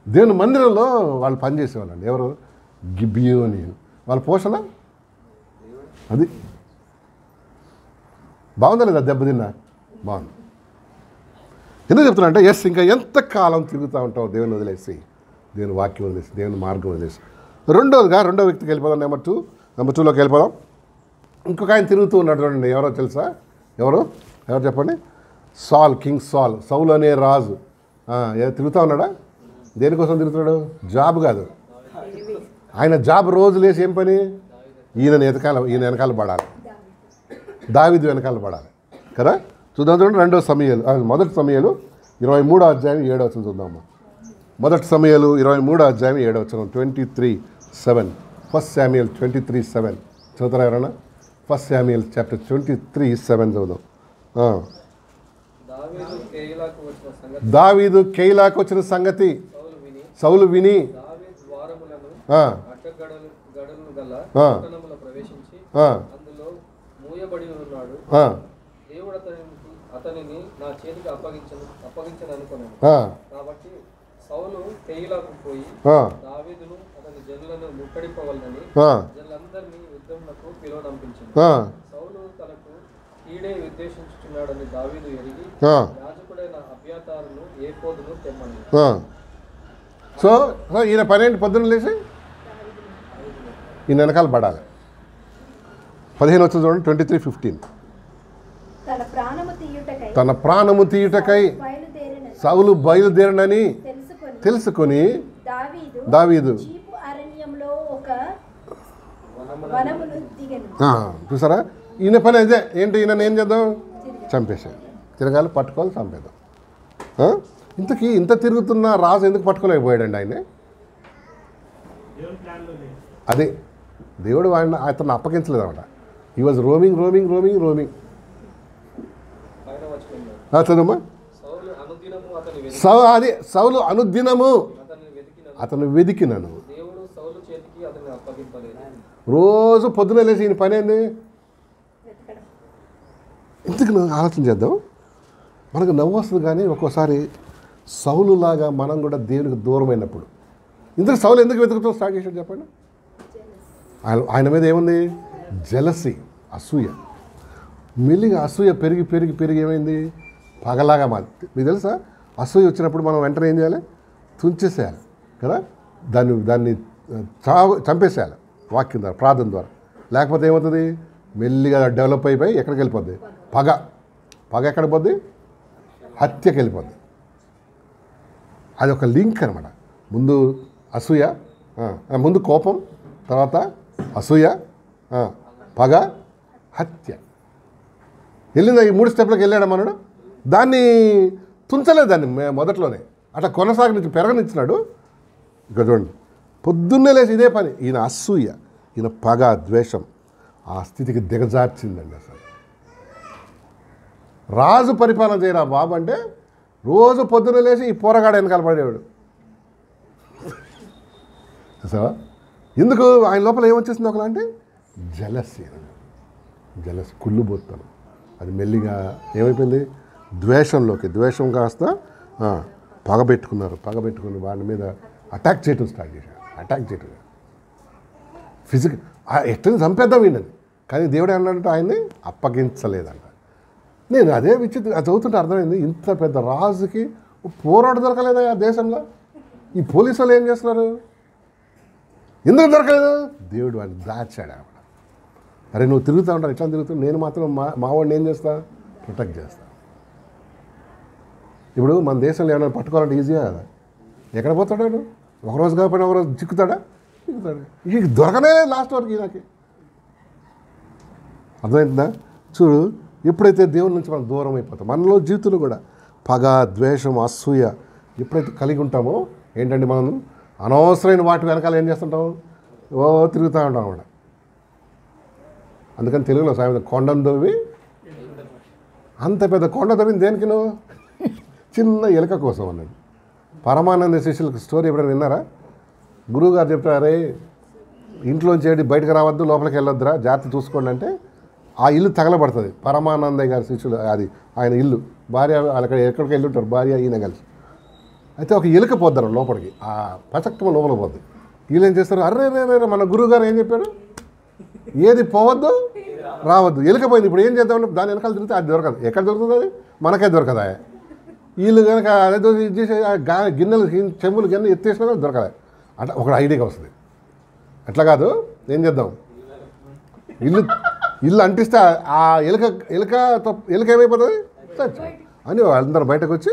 దేవుని మందిరంలో వాళ్ళు పనిచేసేవాళ్ళండి. ఎవరు? గిబియోనీయులు. వాళ్ళ పోషణ అది బాగుందా లేదా? దెబ్బతిన్నా బాగుంది. ఎందుకు చెప్తున్నా అంటే, ఎస్, ఇంకా ఎంతకాలం తిరుగుతూ ఉంటావు దేవుని వదిలేసి, దేవుని వాక్యం వదిలేసి, దేవుని మార్గం వదిలేసి. రెండో వ్యక్తికి వెళ్ళిపోదాం. నెంబర్ 2లోకి వెళ్ళిపోదాం. ఇంకొక ఆయన తిరుగుతూ ఉన్నాడు చూడండి. ఎవరో తెలుసా? ఎవరు చెప్పండి? కింగ్ సాల్, సౌల్ అనే రాజు. తిరుగుతూ ఉన్నాడా? దేనికోసం తిరుగుతున్నాడు? జాబ్ కాదు. ఆయన జాబ్ రోజు లేసి ఏం పని? ఈయన వెనకాల పడాలి, దావీదు వెనకాల పడాలి కదా. చూద్దాం చూడండి. 2 సమూయేలు, 1 సమూయేలు 23వ అధ్యాయం 7వ వచనం చూద్దాము. 1 సమూయేలు 23వ అధ్యాయం 7వ వచనం. 23:7. 1 Samuel 23:7 చదువుతారా ఎవరన్నా? 1 Samuel చాప్టర్ 23:7 చదువుదాం. దావీదు కేయిలాకు వచ్చిన సంగతి దావీదు కేయిలాకు వచ్చిన సంగతి సౌలు విని దావీదు ద్వారములను అడ్డగడలు గల పట్టణములో ప్రవేశించి అందులో మూయబడి ఉన్నాడు. దేవుడు అతనిని నా చేతికి అప్పగించననుకున్నాను. కాబట్టి సౌలు కేయిలాకు పోయి దావీదును అతని జనులను ముట్టడింపవలనని జనులందరినీ యుద్ధమునకు పిలువనంపించింది. సౌలు తనకు కీడే ఉద్దేశించుచున్నాడని దావీదు ఎరిగి యాజకుడైన అబ్యాతారును ఏఫోదును తెమ్మని. సో ఈయన పనేంటి? పొద్దున్న లేచి ఈయన వెనకాల పడాలి. 15 వచ్చింది చూడండి, 23:15. తన ప్రాణము తీయుటకై సౌలు బయలుదేరనని తెలుసుకొని దావీదు చూసారా, ఈయన పని అదే. ఏంటి ఈయన ఏం చేద్దాం? చంపేసాడు. తిరగాలి, పట్టుకోవాలి, చంపేద్దాం. ఇంతకీ ఇంత తిరుగుతున్న రాజు ఎందుకు పట్టుకోలేకపోయాడండి ఆయన? అదే దేవుడు అతను అప్పగించలేదు అన్నమాట. He was roaming. చదువుమా. అదే సౌలు అనుదినము అతను వెదికినను. రోజు పొద్దున లేచి ఈయన పని ఏంది? ఇంతకు ఆలోచన చేద్దాం. మనకు నవ్వు వస్తుంది, కానీ ఒక్కోసారి సౌలులాగా మనం కూడా దేవునికి దూరమైనప్పుడు ఇంతకు సౌలు ఎందుకు వెతుకుతూ స్టార్ట్ చేశాడు చెప్పండి? ఆయన మీద ఏముంది? జెలసీ, అసూయ. మెల్లిగా అసూయ పెరిగి ఏమైంది? పగలాగా మారి. మీకు తెలుసా, అసూయ వచ్చినప్పుడు మనం వెంటనే ఏం చేయాలి? తుంచేసేయాలి కదా, దాన్ని చంపేసేయాలి వాక్యం ద్వారా, ప్రార్థన ద్వారా. లేకపోతే ఏమవుతుంది? మెల్లిగా డెవలప్ అయిపోయి ఎక్కడికి వెళ్ళిపోద్ది? పగ ఎక్కడికి పోద్ది? హత్యకి వెళ్ళిపోద్ది. అది ఒక లింక్ అనమాట. ముందు అసూయ, ముందు కోపం, తర్వాత అసూయ, పగ, హత్య. వెళ్ళిందా? ఈ 3 స్టెప్లకు వెళ్ళాడు మనడు. దాన్ని తుంచలేదు, దాన్ని మొదట్లోనే అట్లా కొనసాగించి పెరగనిచ్చినాడు. ఇక్కడ చూడండి, పొద్దున్నే లేచి ఇదే పని. ఈయన అసూయ, ఈయన పగ, ద్వేషం ఆ స్థితికి దిగజార్చిందండి. అసలు రాజు పరిపాలన చేయరా బాబు అంటే రోజు పొద్దున్న లేచి ఈ పోరగాడు వెనకాల పడేవాడు. చూసావా? ఎందుకు? ఆయన లోపల ఏమొచ్చేసింది? ఒకలాంటి జలసి, కుళ్ళుబోతాను. అది మెల్లిగా ఏమైపోయింది? ద్వేషం కాస్త పగబెట్టుకుని వాడి మీద అటాక్ చేయటం స్టార్ట్ చేశాడు. ఫిజికల్ ఎట్లా చంపేద్దాం వీళ్ళని. కానీ దేవుడు అన్నాడంటే ఆయన్ని అప్పగించలేదంట. నేను అదే అది చదువుతుంటే అర్థమైంది, ఇంత పెద్ద రాజుకి పోరాడు దొరకలేదా ఆ దేశంలో? ఈ పోలీసు వాళ్ళు ఏం చేస్తున్నారు? ఎందుకు దొరకలేదు? దేవుడు వాడిని దాచాడు. ఆవిడ అరే నువ్వు తిరుగుతూ ఉంటావు, ఇట్లా తిరుగుతావు, నేను మాత్రం మా వాడిని ఏం చేస్తా? ప్రొటెక్ట్ చేస్తా. ఇప్పుడు మన దేశంలో ఏమైనా పట్టుకోవాలంటే ఈజీగా కదా. ఎక్కడ పోతాడు? ఒకరోజు కాకపోయినా ఒకరోజు చిక్కుతాడు. ఇక దొరకనే లాస్ట్ వరకు ఈయనకి. అర్థమవుతుందా? చూడు, ఎప్పుడైతే దేవుడి నుంచి మనం దూరం అయిపోతాం, మనలో జీవితంలో కూడా పగ, ద్వేషం, అసూయ ఎప్పుడైతే కలిగి ఉంటామో ఏంటంటే మనం అనవసరమైన వాటి వెనకాల ఏం చేస్తుంటాం? తిరుగుతూ ఉంటాం అన్నమాట. అందుకని తెలుగులో సామెత, కొండను దవ్వి అంత పెద్ద కొండ తవ్వింది దేనికి? నువ్వు చిన్న ఎలుక కోసం అన్నాడు. పరమానంద శిష్యులకు స్టోరీ ఎప్పుడైనా విన్నారా? గురువుగారు చెప్తారే, ఇంట్లోంచి ఏడి బయటకు రావద్దు, లోపలికి వెళ్ళొద్దురా, జాగ్రత్త చూసుకోండి అంటే ఆ ఇల్లు తగలబడుతుంది. పరమానందయ్య గారి శిష్యులు, అది ఆయన ఇల్లు. భార్య అక్కడ ఎక్కడికి వెళ్ళి ఉంటారు, భార్య ఈయన కలిసి. అయితే ఒక ఎలుక పోద్దారు లోపలికి, ఆ పచక్తమ లోపల పోద్ది. వీళ్ళు ఏం చేస్తారు? అర్రే మన గురువుగారు ఏం చెప్పారు? ఏది పోవద్దు, రావద్దు. ఎలుక పోయింది, ఇప్పుడు ఏం చేద్దామంటే దాని వెనకాల తిరిగితే అది దొరకదు. ఎక్కడ దొరుకుతుంది? అది మనకే దొరకదా? వీళ్ళు కనుక అదే ఇది చేసే గిన్నెలు, చెంబులు గిన్నె ఎత్తేసినా దొరకదా? అట్లా ఒక ఐడియాగా వస్తుంది. అట్లా కాదు, ఏం చేద్దాం? ఇల్లు అంటిస్తే ఆ ఎలుక ఏమైపోతుంది అని అందరూ బయటకు వచ్చి,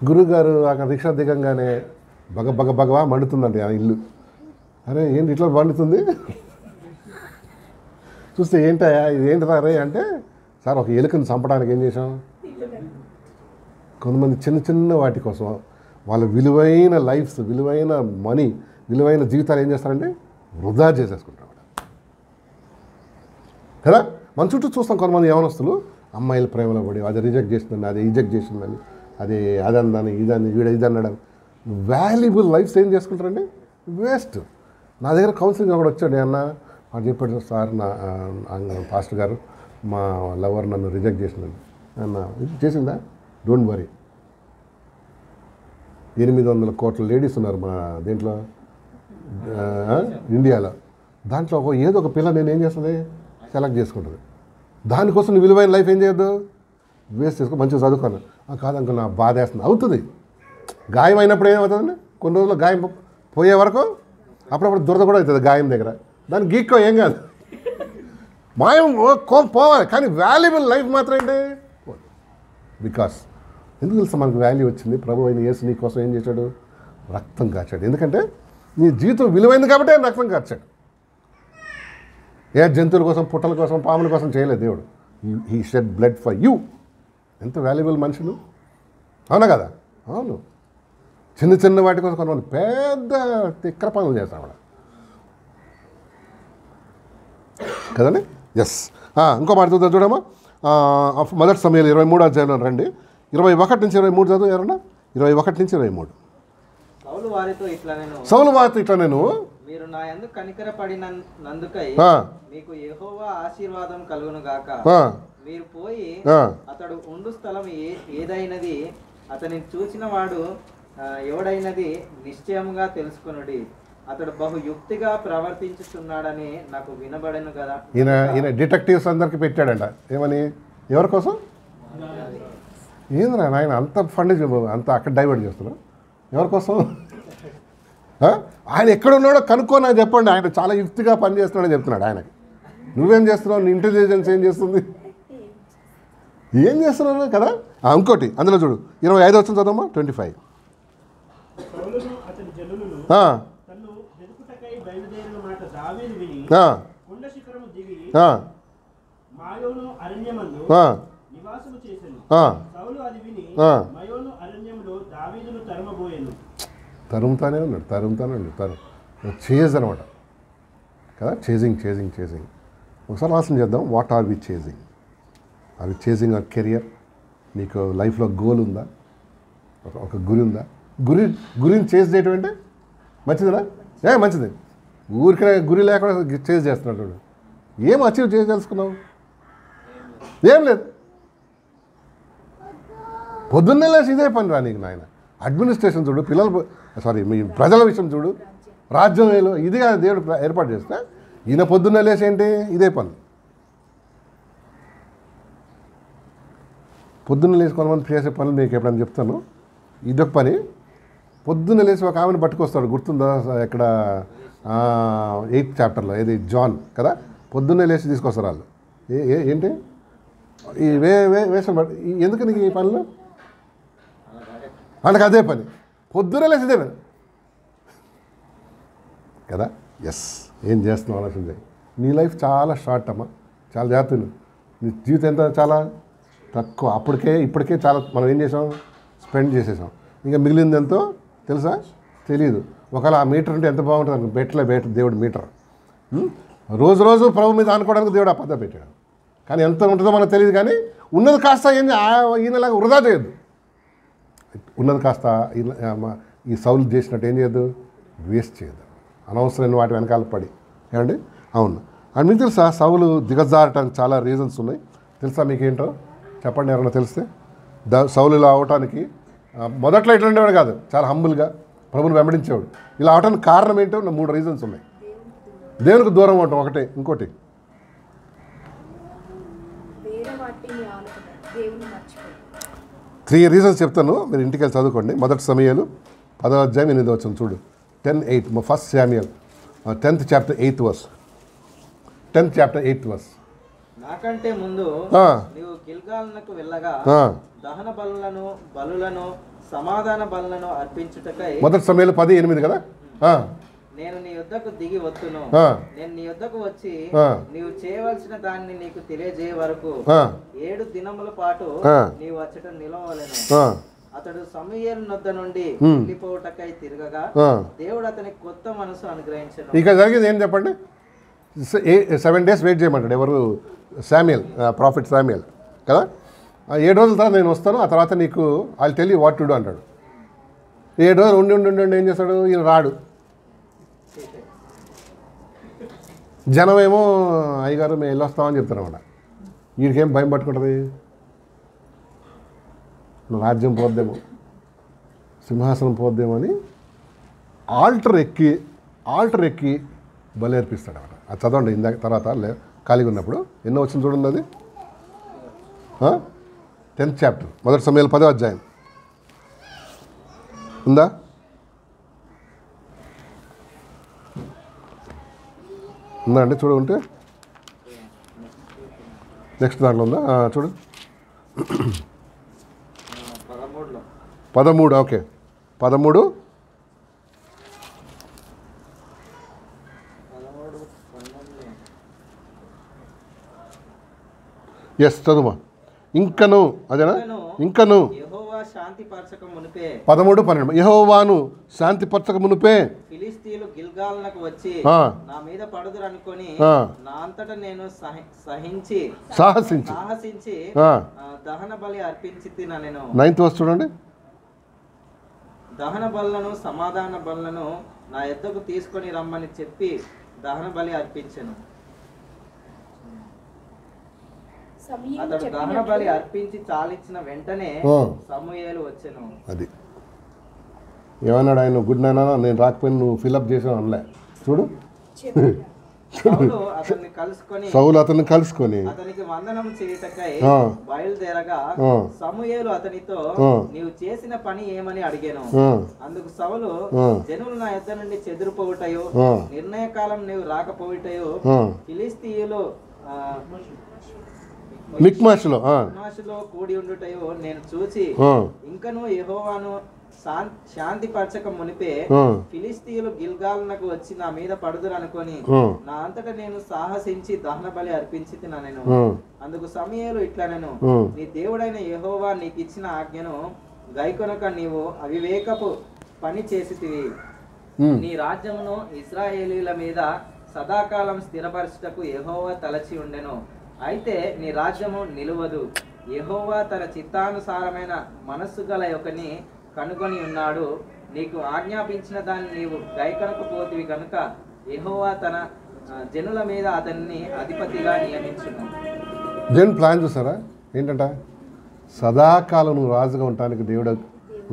గురువుగారు అక్కడ రిక్షా దిగంగానే బగవా మండుతుందండి ఆ ఇల్లు. అరే ఏంటి ఇట్లా మండుతుంది? చూస్తే ఏంటా ఇది ఏంటి రే అంటే, సార్ ఒక ఎలుకను చంపడానికి ఏం చేసాం? కొంతమంది చిన్న వాటి కోసం వాళ్ళ విలువైన లైఫ్స్, విలువైన మనీ, విలువైన జీవితాలు ఏం చేస్తారంటే వృధా చేసేసుకుంటారు. కదా. మన చుట్టూ చూస్తాం కొంతమంది యవనస్తులు అమ్మాయిల ప్రేమలో పడి అది రిజెక్ట్ చేసిందని, అది రిజెక్ట్ చేసిందని, అది అదందని ఇదని వీడ ఇది అన్నాడని వాల్యుబుల్ లైఫ్స్ ఏం చేసుకుంటారండి, వేస్ట్. నా దగ్గర కౌన్సిలింగ్ ఒకటి వచ్చాడు అన్న, వాడు చెప్పాడు సార్ నా పాస్టర్ గారు మా లవర్ నన్ను రిజెక్ట్ చేసిందని. అన్న ఇది చేసిందా, డోంట్ వరీ, 800 కోట్ల లేడీస్ ఉన్నారు మా దీంట్లో ఇండియాలో. దాంట్లో ఏదో ఒక పిల్ల నేను ఏం చేస్తుంది సెలెక్ట్ చేసుకుంటుంది. దానికోసం నువ్వు విలువైన లైఫ్ ఏం చేయొద్దు, వేస్ట్ చేసుకో, మంచిగా చదువుకోను. కాదనుకో నా బాధ వేస్తుంది, అవుతుంది. గాయం అయినప్పుడు ఏమవుతుందండి, కొన్ని రోజులు గాయం పోయే వరకు అప్పుడప్పుడు దురద కూడా అవుతుంది గాయం దగ్గర, దాన్ని గీక్కో ఏం కాదు, మాయం పోవాలి. కానీ వాల్యుబుల్ లైఫ్ మాత్రం ఏంటి, బికాస్ ఎందుకు తెలుసా మనకు వాల్యూ వచ్చింది, ప్రభు అయిన యేసు నీ కోసం ఏం చేశాడు, రక్తం కాచాడు. ఎందుకంటే నీ జీవితం విలువైంది కాబట్టి ఆయన రక్తం కాచాడు. ఏ జంతువుల కోసం, పుట్టల కోసం, పాముల కోసం చేయలేదు దేవుడు. He shed blood for you. ఎంత వాల్యుబుల్ మనుషులు, అవునా కదా. అవును, చిన్న చిన్న వాటి కోసం కొంతమంది పెద్ద తిక్కర పనులు చేస్తాం అక్కడ కదండి. ఎస్, ఇంకో మాట చూద్దాం చూడమ్మా. మొదటి సమయాలు 23వ అధ్యాయంలో రండి, 21 నుంచి 23 చదువు ఎవరన్నా, 21 నుంచి 23. సౌలు వారితో ఇట్లా నేను మీరు నా యందు కనికరపడినందుకై మీకు యెహోవా ఆశీర్వాదం కలుగును గాక. మీరు పోయి అతడు ఉండు స్థలం ఏదైనది అతని చూసిన వాడు ఎవడైనది నిశ్చయముగా తెలుసుకొనుడి. అతడు బహు యుక్తిగా ప్రవర్తించుతున్నాడని నాకు వినబడను కదా. ఈయన డిటెక్టివ్స్ అందరికి పెట్టాడంట, ఏమని, ఎవరి కోసం, ఏంద్రా ఆయన అంత ఫండ్ అంత అక్కడ డైవర్ట్ చేస్తున్నావు, ఎవరి కోసం, ఆయన ఎక్కడున్నాడో కనుక్కో నాకు చెప్పండి. ఆయన చాలా యుక్తిగా పనిచేస్తున్నాడని చెప్తున్నాడు. ఆయనకి నువ్వేం చేస్తున్నావు, నీ ఇంటెలిజెన్స్ ఏం చేస్తుంది, ఏం చేస్తున్నావు కదా. ఇంకోటి అందులో చూడు, 25 వచ్చిన చదవమ్మా, 25. తరుముతానే ఉన్నాడు చేజ్ అనమాట కదా, చేజింగ్. ఒకసారి ఆలోచన చేద్దాం, what are we chasing? Are we chasing our career? నీకు లైఫ్లో గోల్ ఉందా, ఒక గురి ఉందా? గురిని చేజ్ చేయటం అంటే మంచిదిరా, మంచిది. ఊరికే గురి లేకుండా చేజ్ చేస్తున్నాడు. ఏం అచీవ్ చేయదలుచుకున్నావు? ఏం లేదు. పొద్దున్నే లేచి ఇదే పని రా నీకు నాయన. అడ్మినిస్ట్రేషన్ చూడు, మీ ప్రజల విషయం చూడు, రాజ్యంలో ఇది దేవుడు ఏర్పాటు చేస్తే ఈయన పొద్దున్నే లేచి ఏంటి ఇదే పని. పొద్దున్న లేచి కొంతమంది చేసే పనులు మీకు ఎప్పుడైనా చెప్తాను. ఇదొక పని. పొద్దున్న లేచి ఒక ఆమెను పట్టుకొస్తాడు, గుర్తుందా, ఎక్కడ 8th చాప్టర్లో, ఏది జాన్ కదా. పొద్దున్నే లేచి తీసుకొస్తారు వాళ్ళు. ఏంటి ఈ వేషం ఎందుకు నీకు ఈ పనులు, వాళ్ళకి అదే పని, పొద్దున్నే లేచి ఇదే పని కదా. ఎస్, ఏం చేస్తున్నావు ఆలోచించే. నీ లైఫ్ చాలా షార్ట్ అమ్మా, చాలా జాగ్రత్తలు. నీ జీవితం ఎంత చాలా తక్కువ. ఇప్పటికే చాలా మనం ఏం చేసాం, స్పెండ్ చేసేసాం. ఇంకా మిగిలింది ఎంతో తెలుసా, తెలియదు. ఒకవేళ ఆ మీటర్ ఉంటే ఎంత బాగుంటుంది, బెట్ దేవుడు మీటర్. రోజు ప్రభు మీద అనుకోవడానికి దేవుడు ఆ పద్ధతి పెట్టాడు. కానీ ఎంత ఉంటుందో మనకు తెలియదు. కానీ ఉన్నది కాస్త ఏంది ఈయనలాగా వృధా చేయొద్దు. ఉన్నది కాస్త ఈ సౌలు చేసినట్టు ఏం చేయొద్దు, వేస్ట్ చేయొద్దు, అనవసరమైన వాటి వెనకాల పడి. ఏమండి, అవును. అండ్ మీకు తెలుసా, సౌలు దిగజారటానికి చాలా రీజన్స్ ఉన్నాయి. తెలుసా మీకేంటో చెప్పండి, ఎవరైనా తెలిస్తే. సౌలు ఇలా అవటానికి మొదట్లో ఇట్లా ఉండేవాడు కాదు, చాలా హంబుల్గా ప్రభుని వెంబడించేవాడు. ఇలా అవటానికి కారణం ఏంటో 3 రీజన్స్ ఉన్నాయి. దేవునికి దూరం అవటం ఒకటే, ఇంకోటి 3 రీజన్స్ చెప్తాను, మీరు ఇంటికి వెళ్ళి చదువుకోండి. మొదటి సమయాలు 10వ అధ్యాయం 8వ వచనం చూడు. 10:8 first Samuel 10th chapter 8th verse. 10th chapter 8th verse. నాకంటే ముందు నీవు గిల్గాలునకు వెళ్ళగా దహన బలులను సమాధాన బలులను అర్పించుటకై. మొదటి సమయాలు 10:8 కదా. నేను నీ యొద్దకు దిగి వస్తును. నేను నీ యొద్దకు వచ్చి నీవు చేయవలసిన దాన్ని నీకు తెలియజేయ వరకు 7 దినముల పాటు నీవు అచ్చట నిలవలేను. అతడు సమూయేలు నొద్ద నుండి వెళ్ళిపోవటకై తిరగగా దేవుడు అతనికి కొత్త మనసు అనుగ్రహించను. ఇక జరిగింది ఏం చెప్పండి, 7 days వెయిట్ చేయమంటాడు. ఎవరు? శామ్యుయల్, ప్రాఫిట్ శామ్యుయల్ కదా. 7 రోజుల తర్వాత నేను వస్తాను, ఆ తర్వాత నీకు I tell you what to do అంటాడు. 7 రోజులు ఉండి ఏం చేస్తాడు? ఈయన రాడు. జనమేమో అయ్యగారు మేము వెళ్ళొస్తామని చెప్తారన్నమాట. వీడికేం భయం పట్టుకుంటుంది? రాజ్యం పోద్దేమో, సింహాసనం పోద్దేమో అని ఆల్టర్ ఎక్కి బలేర్పిస్తాడు అన్నమాట. అది చదవండి ఇందాక తర్వాత ఖాళీగా ఉన్నప్పుడు. ఎన్నో వచ్చింది చూడండి అది. 10th చాప్టర్, మొదటి సమయాలు 10వ అధ్యాయం ఉందా? ఉందా అండి? చూడంటే నెక్స్ట్ దాంట్లో ఉందా? చూడు 13. ఓకే 13. ఎస్ చదువుమా. ఇంకను అదేనా? ఇంకను యెహోవా శాంతిపరచక మునిపే 13, 12 యెహోవాను శాంతిపరచక మునిపే ఫిలిష్తీయులు గిల్గాలునకు వచ్చి నా మీద పడుదురు అనుకొని నా అంతటా నేను సాహసించి దహన బలి అర్పించి తినను. 9th verse చూడండి. దహన బలులను సమాధాన బలులను నా యొద్దకు తీసుకొని రమ్మని చెప్పి దహన బలి అర్పించెను. అతడు దహన బలి అర్పించి చాలించిన వెంటనే సమూయేలు వచ్చెను. అది ఏమన్నాడు ఆయన? గుడ్ నాయనా నేను రాకపోయినా నువ్వు ఫిల్అప్ చేసావు అనలే. చూడు సౌలు అతన్ని కలుసుకొని అతనికి వందనం చేయుటకై బయలుదేరగా సమూయేలు అతనితో నీవు చేసిన పని ఏమని అడిగాను. అందుకు సౌలు జనులు నా యొద్ద నుండి చెదిరిపోవుటయో నిర్ణయకాలం నీవు రాకపోవుటయో ఫిలిష్తీయులు మిక్మాషులో కూడి ఉండుటయో నేను చూచి ఇంకను యెహోవాను శాంతిపరచక మునిపే ఫిలిష్తీయులు గిల్గాలునకు వచ్చి నా మీద పడుదురు అనుకొని నా అంతటా నేను సాహసించి దహన బలి అర్పించి తినను. అందుకు సమూయేలు ఇట్లనెను, నీ దేవుడైన యెహోవా నీకు ఇచ్చిన ఆజ్ఞను గైకొనక నీవు అవివేకపు పని చేసితివి. నీ రాజ్యమును ఇశ్రాయేలీల మీద సదాకాలం స్థిరపరచుటకు యెహోవా తలచి ఉండెను. అయితే నీ రాజ్యము నిలువదు. యెహోవా తన చిత్తానుసారమైన మనస్సు గల యొకని కనుగొని ఉన్నాడు. నీకు ఆజ్ఞాపించిన దాన్ని నీవు గైకొనకపోతివి కనుక యెహోవా తన జనుల మీద అతన్ని అధిపతిగా నియమించును. దేవుని ప్లాన్ చూసారా ఏంటంట? సదాకాలం నువ్వు రాజుగా ఉండటానికి దేవుడు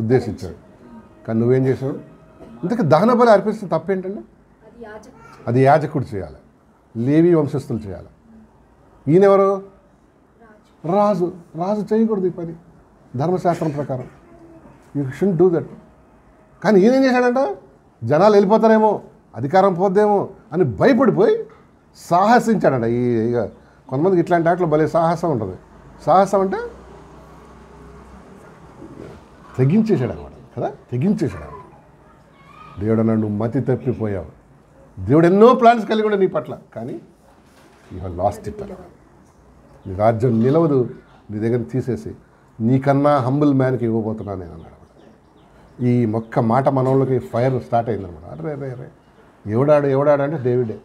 ఉద్దేశించాడు. కానీ నువ్వేం చేసావు? ఇంతకు దహన బలి అర్పిస్తే తప్పేంటండి? అది యాజకుడు చేయాలి, లేవి వంశస్థులు చేయాలి. ఈయనెవరు? రాజు. రాజు చేయకూడదు ఈ పని ధర్మశాస్త్రం ప్రకారం. You should do that. కానీ ఈయన ఏం చేశాడంట? జనాలు వెళ్ళిపోతారేమో, అధికారం పోద్దేమో అని భయపడిపోయి సాహసించాడంట. ఇక కొంతమందికి ఇట్లాంటి వాటిలో భలే సాహసం ఉంటుంది. సాహసం అంటే తెగించేశాడు అనమాట కదా, తెగించేశాడు. దేవుడు అన్నాడు నువ్వు మతి తప్పిపోయావు. దేవుడు ఎన్నో ప్లాన్స్ కలిగి కూడా నీ పట్ల, కానీ యూ హ్యావ్ లాస్ట్ ఇట్ అలా. నీ రాజ్యం నిలవదు, నీ దగ్గర తీసేసి నీకన్నా హంబుల్ మ్యాన్కి ఇవ్వబోతున్నాను నేను అన్నాడు. ఈ మొక్క మాట మనోళ్ళకి ఫైర్ స్టార్ట్ అయిందనమాట. అరే ఎవడాడు అంటే డేవిడే.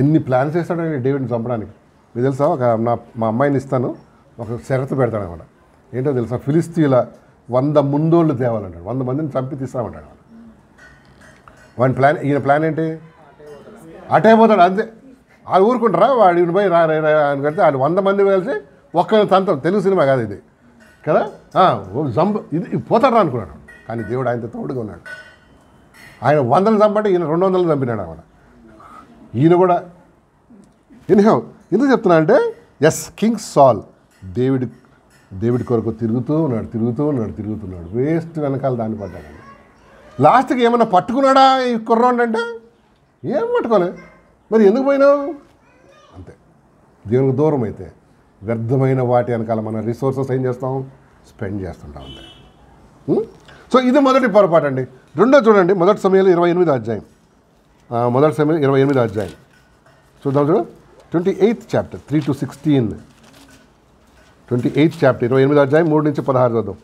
ఎన్ని ప్లాన్స్ వేస్తాడండి డేవిడ్ని చంపడానికి. మీకు తెలుసా? మా అమ్మాయిని ఇస్తాను, ఒక షరతు పెడతాడు అనమాట. ఏంటో తెలుసా? ఫిలిస్తీన్ల 100 ముందోళ్ళు తేవాలంటాడు. 100 మందిని చంపి తీస్తామంటాడు. వాడి ప్లాన్, ఈయన ప్లాన్ ఏంటి? అటే పోతాడు అంతే. వాళ్ళు ఊరుకుంటారా? వాడు పోయి అని కడితే వాళ్ళు 100 మంది కలిసి ఒక్కరిని తంత్రం. తెలుగు సినిమా కాదు ఇది కదా. ఇది పోతాడు అనుకున్నాడు. కానీ దేవుడు ఆయనతో తోడుగా ఉన్నాడు. ఆయన 100ని చంపంటే ఈయన 200 చంపినాడు అన్నమాట. ఈయన కూడా ఎనీహౌ ఎందుకు చెప్తున్నా అంటే ఎస్, కింగ్ సాల్ దేవుడి కొరకు తిరుగుతూ ఉన్నాడు. వేస్ట్ వెనకాల దాన్ని పడ్డాడు. లాస్ట్కి ఏమన్నా పట్టుకున్నాడా ఈ కుర్రోండి అంటే ఏం పట్టుకోలే. మరి ఎందుకు పోయినావు? అంతే. దేవునికి దూరం అయితే వ్యర్థమైన వాటి వెనకాల మన రిసోర్సెస్ ఏం చేస్తాం? స్పెండ్ చేస్తుంటాం అంతే. సో ఇది మొదటి పొరపాటు అండి. రెండో చూడండి, మొదటి సమయంలో 28వ అధ్యాయం. మొదటి సమయం 28వ అధ్యాయం చూద్దాం. చూడు 28th chapter 3 to 16. 28th chapter 28వ అధ్యాయం 3 నుంచి 16 చదువు.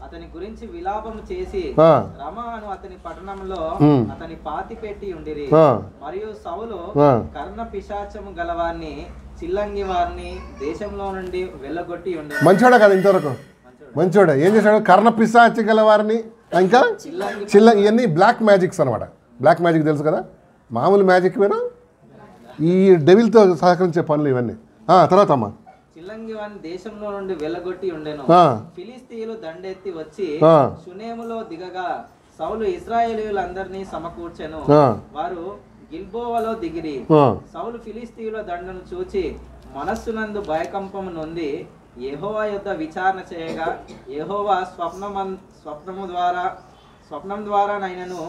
అతని గురించి విలాపము చేసి రమ అను అతని పట్టణంలో అతని పాతి పెట్టి ఉండిరి. మరియు సౌలు కర్ణ పిశాచము గలవారిని చిల్లంగి వారిని దేశంలో నుండి వెళ్ళగొట్టి ఉండే. మంచోడా కదా ఇంతవరకు? మంచోడా. ఏం చేశాడు? కర్ణ పిశాచి గలవారిని, ఇంకా చిల్లంగి, ఇవన్నీ బ్లాక్ మ్యాజిక్స్ అనమాట. బ్లాక్ మ్యాజిక్ తెలుసు కదా, మామూలు మ్యాజిక్ వేరు, ఈ డెవిల్తో సహకరించే పనులు ఇవన్నీ. తర్వాత అమ్మా, చిల్లంగి వారిని దేశంలో నుండి వెళ్ళగొట్టి ఉండెను. ఫిలిస్తీయులు దండెత్తి వచ్చి షునేములో దిగగా సౌలు ఇశ్రాయేలీయులందరినీ సమకూర్చెను. వారు గిల్బోవలో దిగిరి. సౌలు ఫిలిస్తీయుల దండను చూచి మనస్సునందు భయకంపము నొంది యెహోవా యొద్ద విచారణ చేయగా యెహోవా స్వప్నం ద్వారా నైనను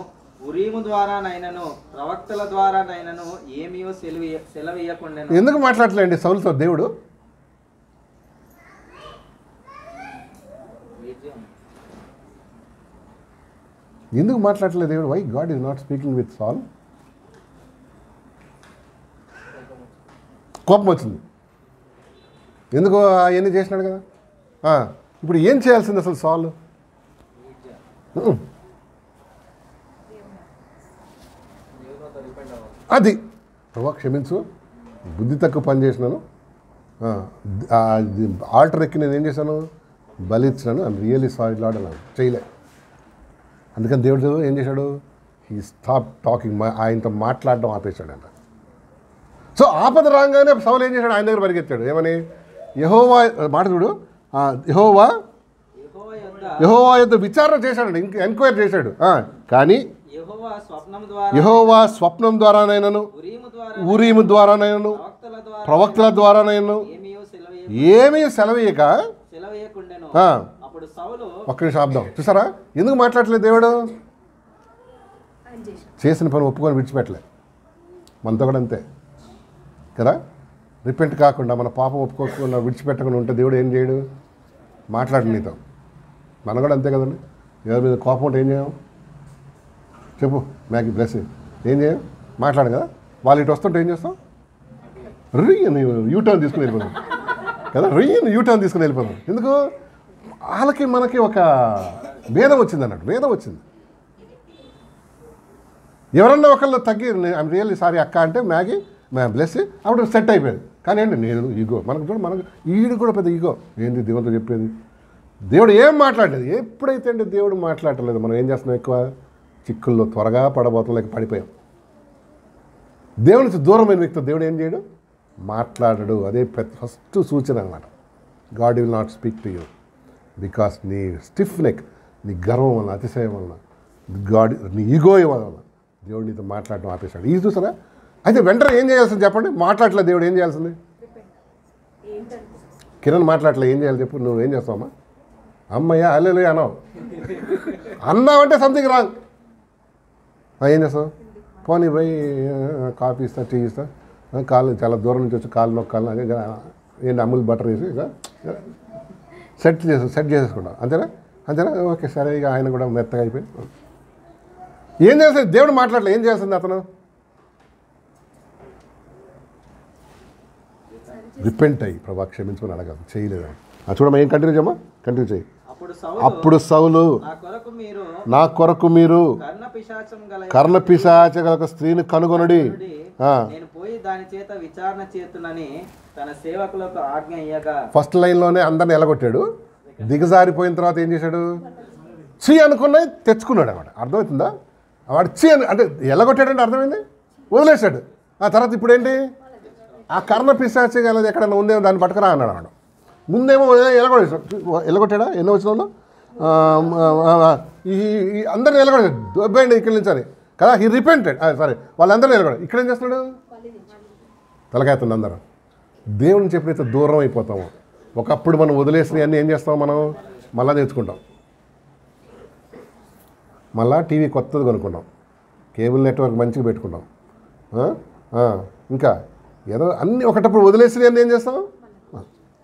ఉరీము ద్వారా నైనను ప్రవక్తల ద్వారా నైనను ఏమీయో సెలవీయకుండెను. ఎందుకు మాట్లాడలేండి సౌలుతో దేవుడు? ఎందుకు మాట్లాడలేదు దేవుడు? Why God is not speaking with Saul? కోపం వచ్చింది. ఎందుకు? అవన్నీ చేసినాడు కదా. ఇప్పుడు ఏం చేయాల్సింది అసలు సాల్? అది ప్రభా క్షమించు, బుద్ధి తక్కువ పని చేసినాను, ఆల్టర్ ఎక్కి నేను ఏం చేశాను, బలిచ్చినాను, ఐమ్ రియల్లీ సారీ లార్డ్ అన్నాను, చేయలే. అందుకని దేవుడు ఏం చేశాడు? హీ స్టాప్ టాకింగ్, ఆయనతో మాట్లాడడం ఆపేశాడు అంట. సో ఆపద రాగానే సౌలు ఏం చేశాడు? ఆయన దగ్గర పరిగెత్తాడు. ఏమని? యెహోవా మాట చూడు, యెహోవా యొద్ద విచారణ చేశాడు, ఎంక్వైరీ చేశాడు. కానీ యెహోవా స్వప్నం ద్వారానైనను ఉరీము ద్వారానైనను ప్రవక్తల ద్వారానైనను ఏమీ సెలవీయక. ఒక్క నిమిషం ఆపుదాం. చూసారా ఎందుకు మాట్లాడలేదు దేవుడు? చేసిన పని ఒప్పుకొని విడిచిపెట్టలే. మనతో కూడా అంతే కదా. రిపెంట్ కాకుండా, మన పాపం ఒప్పుకోకుండా విడిచిపెట్టకుండా ఉంటే దేవుడు ఏం చేయడు? మాట్లాడు నీతో. మనం కూడా అంతే కదండి. ఎవరి మీద కోపం ఉంటే ఏం చేయం? చెప్పు మ్యాగీ బ్లెస్సింగ్, ఏం చేయం? మాట్లాడు కదా. వాళ్ళు ఇటు వస్తుంటే ఏం చేస్తాం? యూటర్న్ తీసుకుని వెళ్ళిపోతాం కదా. యూటర్న్ తీసుకుని వెళ్ళిపోతాం. ఎందుకు? వాళ్ళకి మనకి ఒక భేదం వచ్చింది అన్నట్టు, భేదం వచ్చింది. ఎవరన్నా ఒకళ్ళు తగ్గి ఐమ్ రియల్లీ సారీ అక్క అంటే మ్యాగీ బ్లెస్ అప్పుడు సెట్ అయిపోయింది. కానీ ఏంటి నేను ఈగో, మనకు ఈడు కూడా పెద్ద ఈగో. ఏంటి దేవుడితో చెప్పేది? దేవుడు ఏం మాట్లాడలేదు. ఎప్పుడైతే అంటే దేవుడు మాట్లాడలేదు, మనం ఏం చేస్తున్నాం? ఎక్కువ చిక్కుల్లో త్వరగా పడబోతాం, లేక పడిపోయాం. దేవుడి నుంచి దూరమైన వ్యక్తి దేవుడు ఏం చేయడు? మాట్లాడడు. అదే ఫస్ట్ సూచన అనమాట. God will not speak to you because నీ స్టిఫ్ నెక్, నీ గర్వం వలన, అతిశయం వలన, నీ ఈగో వలన దేవుడు నీతో మాట్లాడడం ఆపేశాడు. ఇది చూసారా? అయితే వెంటనే ఏం చేయాల్సింది చెప్పండి? మాట్లాడలేదు దేవుడు. ఏం చేయాల్సింది? కిరణ్ మాట్లాడలే, ఏం చేయాలి చెప్పు? నువ్వు ఏం చేస్తావమ్మా? అమ్మయ్య అల్లెలు అనవు. అన్నావంటే సంథింగ్ రాంగ్. ఏం చేస్తావు? పోనీ పోయి కాఫీ ఇస్తా, టీ ఇస్తా, కాళ్ళు చాలా దూరం నుంచి వచ్చి కాళ్ళు నొక్కాలి, ఏంటి అమూల్ బటర్ వేసి సెట్ చేసేసుకుంటాం. అంతేనా? ఓకే సరే. ఇక ఆయన కూడా మెత్తగా అయిపోయి ఏం చేస్తుంది? దేవుడు మాట్లాడలే, ఏం చేస్తుంది అతను? రిపెంట్ అయ్యి ప్రభా క్షమించుకొని అడగదు, చేయలేదు. చూడమ్మా, ఏం కంటిన్యూ చేయమ్మా, కంటిన్యూ చేయి. అప్పుడు సౌలు నా కొరకు మీరు కర్ణ పిశాచ గల ఒక స్త్రీని కనుగొనుడి, నేను పోయి దాని చేత విచారణ చేతునని తన సేవకులకు ఆజ్ఞ ఇయ్యగా. ఫస్ట్ లైన్లోనే అందరిని ఎలగొట్టాడు. దిగజారిపోయిన తర్వాత ఏం చేశాడు? చీ అనుకున్నాయి తెచ్చుకున్నాడు అన్నమాట. అర్థమవుతుందా? వాడు చీ అంటే ఎలగొట్టాడంటే అర్థమైంది, వదిలేశాడు. ఆ తర్వాత ఇప్పుడు ఏంటి? ఆ కర్ణ పిశాచి గలది ఎక్కడన్నా ఉందేమో దాన్ని పట్టుకురా అన్నాడు వాడు. ముందేమో ఎలగొట్టాడా? ఎన్నో వచ్చిన ఈ అందరిని ఎలగొట్టాడు, దొబ్బేయండి ఇక్కడి నుంచి అని కదా. He repented. సారీ, వాళ్ళందరినీ ఎలగొట్టాడు. ఇక్కడ ఏం చేస్తున్నాడు? తలకాయతుంది అందరూ. దేవుని చెప్పినైతే దూరం అయిపోతాము. ఒకప్పుడు మనం వదిలేసినవి అన్నీ ఏం చేస్తాం? మనం మళ్ళా నేర్చుకుంటాం. మళ్ళా టీవీ కొత్తది కొనుక్కుంటాం, కేబుల్ నెట్వర్క్ మంచిగా పెట్టుకుంటాం. ఇంకా ఏదో అన్నీ ఒకటప్పుడు వదిలేసినవి అన్నీ ఏం చేస్తాం?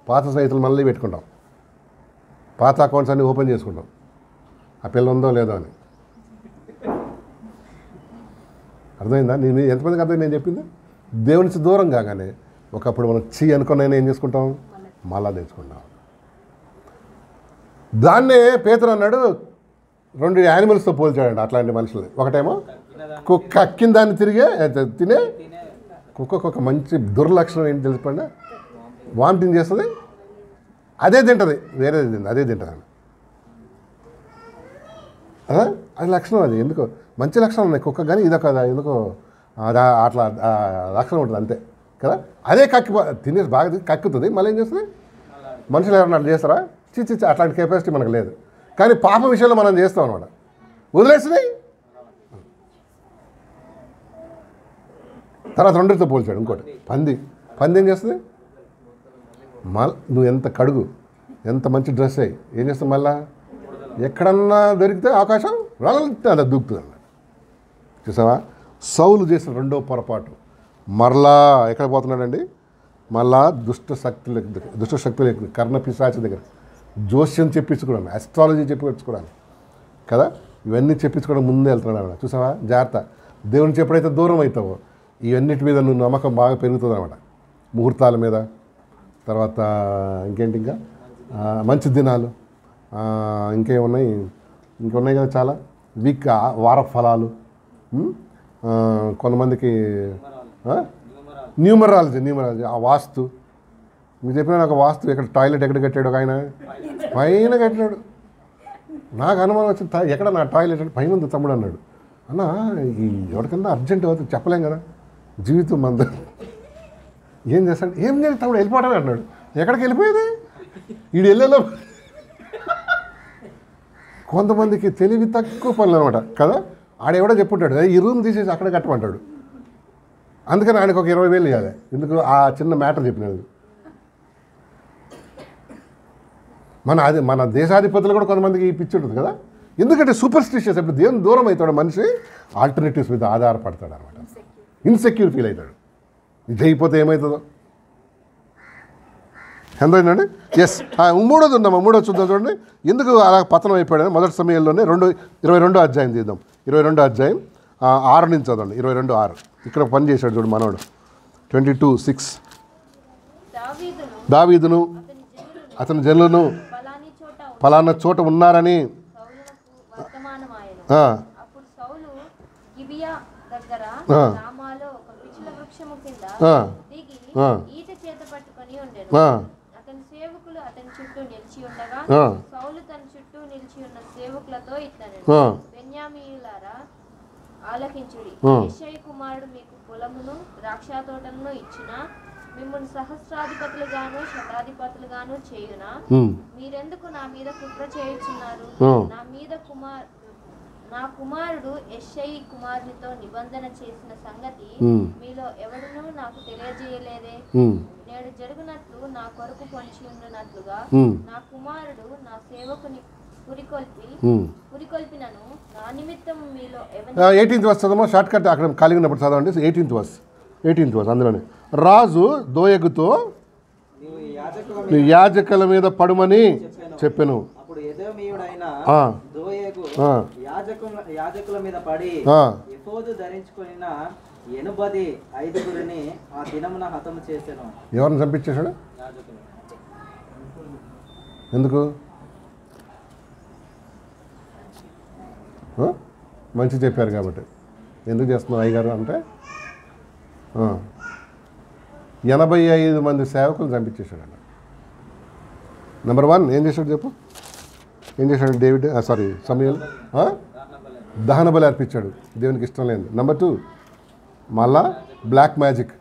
పాత స్నేహితులు మళ్ళీ పెట్టుకుంటాం, పాత అకౌంట్స్ అన్నీ ఓపెన్ చేసుకుంటాం. ఆ పిల్ల ఉందో లేదో అని. అర్థమైందా? నేను ఎంతమందికి అర్థం నేను చెప్పింది? దేవుని నుంచి దూరం కాగానే ఒకప్పుడు మనం చీ అనుకున్న ఏం చేసుకుంటాం? మళ్ళా నేర్చుకుంటాం. దాన్నే పేతురు అన్నాడు 2 యానిమల్స్తో పోల్చాడండి అట్లాంటి మనుషులు. ఒకటేమో కుక్క అక్కిన దాన్ని తిరిగే తినే కుక్కకు ఒక మంచి దుర్లక్షణం ఏంటి తెలుసుకోండి, వామిటింగ్ చేస్తుంది, అదే తింటుంది, వేరేది తింది అదే తింటుంది. అది లక్షణం, అది ఎందుకో మంచి లక్షణం ఉన్నాయి కుక్క, కానీ ఇదొక ఎందుకో అట్లా లక్షణం ఉంటుంది అంతే కదా. అదే తినేసి బాగా కక్కుతుంది, మళ్ళీ ఏం చేస్తుంది? మనుషులు ఎవరన్నా అట్లా చేస్తారా? చిచ్చి అట్లాంటి కెపాసిటీ మనకు లేదు. కానీ పాప విషయంలో మనం చేస్తాం అనమాట, వదిలేసినాయి. తర్వాత 2తో పోల్చాడు ఇంకోటి, పంది ఏం చేస్తుంది? నువ్వు ఎంత కడుగు, ఎంత మంచి డ్రెస్ అయ్యి ఏం చేస్తావు, మళ్ళా ఎక్కడన్నా దొరికితే అవకాశం రాలంటే అది దూకుతుంది అన్నమాట. చూసావా? సౌలు చేసిన 2వ పొరపాటు, మరలా ఎక్కడ పోతున్నాడండి? మళ్ళా దుష్ట శక్తుల కర్ణ పిశాచి దగ్గర జోస్యం చెప్పించుకోవడానికి, ఆస్ట్రాలజీ చెప్పించుకోవడానికి కదా, ఇవన్నీ చెప్పించుకోవడం ముందే వెళ్తున్నాడు అన్నమాట. చూసావా? జాగ్రత్త. దేవునికి ఎప్పుడైతే దూరం అవుతావో ఇవన్నిటి మీద నువ్వు నమ్మకం బాగా పెరుగుతుంది అనమాట. ముహూర్తాల మీద, తర్వాత ఇంకేంటి, ఇంకా మంచి దినాలు, ఇంకేమున్నాయి కదా చాలా, వార ఫలాలు, కొంతమందికి న్యూమరాలజీ, ఆ వాస్తు. మీకు చెప్పిన ఒక వాస్తు ఎక్కడ టాయిలెట్ ఎక్కడ కట్టాడు ఒక ఆయన, పైన కట్టినాడు. నాకు అనుమానం వచ్చింది, ఎక్కడ నా టాయిలెట్ అంటే పైన ఉంది తమ్ముడు అన్నాడు. అన్న ఈ ఎవరికన్నా అర్జెంట్ అవుతుంది చెప్పలేం కదా, జీవితం మంద ఏం చేస్తాడు, ఏం చేయాలి తమ్ముడు వెళ్ళిపోవడమే అన్నాడు. ఎక్కడికి వెళ్ళిపోయేది? వీడు వెళ్ళేలో. కొంతమందికి తెలివి తక్కువ పనులు అనమాట కదా. ఆడెవడో చెప్పుంటాడు, ఈ రూమ్ తీసేసి అక్కడ కట్టమంటాడు. అందుకని ఆయనకు ఒక 20,000 ఇవ్వాలి. ఎందుకు? ఆ చిన్న మ్యాటర్ చెప్పినది. మన దేశాధిపతులు కూడా కొంతమందికి పిచ్చి ఉంటుంది కదా, ఎందుకంటే సూపర్స్టిషియస్. ఇప్పుడు దేవుని దూరం అవుతాడు మనిషి, ఆల్టర్నేటివ్స్ మీద ఆధారపడతాడు అనమాట, ఇన్సెక్యూర్ ఫీల్ అవుతాడు. ఇది అయిపోతే ఏమవుతుందో. ఎంత అయిందండి? ఎస్. 3వది ఉందమ్మా, 3వది చూద్దాం చూడండి. ఎందుకు అలా పతనం అయిపోయాడని మొదటి సమయంలోనే 22వ అధ్యాయం తీద్దాం. 22వ అధ్యాయం 6 నుంచి చదవండి. 22:6 ఇక్కడ పని చేశాడు చూడు మనోడు. 22:6 దావీదును అతని జనులను ఫలానా చోట ఉన్నారని ఆలకించుడి. యెషయి కుమారుడు మీకు పొలమును ద్రాక్ష తోటలను ఇచ్చిన మిమ్మల్ని సహస్రాధిపతులుగాను శతాధిపతులుగాను చేయునా? మీరెందుకు నా మీద కుట్ర చేయుచున్నారు? నా కుమారుడు యెషయి కుమారునితో నిబంధన చేసిన సంగతి మీలో ఎవడునూ నాకు తెలియజేయలేదే? నేడు జరుగునట్లు నా కొరకు పొంచి ఉండునట్లుగా నా కుమారుడు నా సేవకుని పురికొల్పినను నా నిమిత్తం మీలో 18th వర్స్ చదవమా, షార్ట్ కట్ అక్కడ ఖాళీ ఉన్నప్పుడు చదవండి. 18th వర్స్ అందులోనే రాజు దోయగుతో యాజకుల మీద పడుమని చెప్పెను. యాజకుల మీద పడి ఎఫోదు ధరించుకొనిన 85 ఆ దినమున హతము చేసెను. ఎవరిని చంపించేశాడు? ఎందుకు? మంచి చెప్పారు కాబట్టి. ఎందుకు చేస్తున్నావు అయ్యగారు అంటే 85 మంది సేవకులు చంపించేశాడు. నెంబర్ 1 ఏం చేశాడు చెప్పు? ఏం చేశాడు డేవిడ్? సమూయేలు దహన బలి అర్పించాడు, దేవునికి ఇష్టం లేదు. నెంబర్ 2 మళ్ళా బ్లాక్ మ్యాజిక్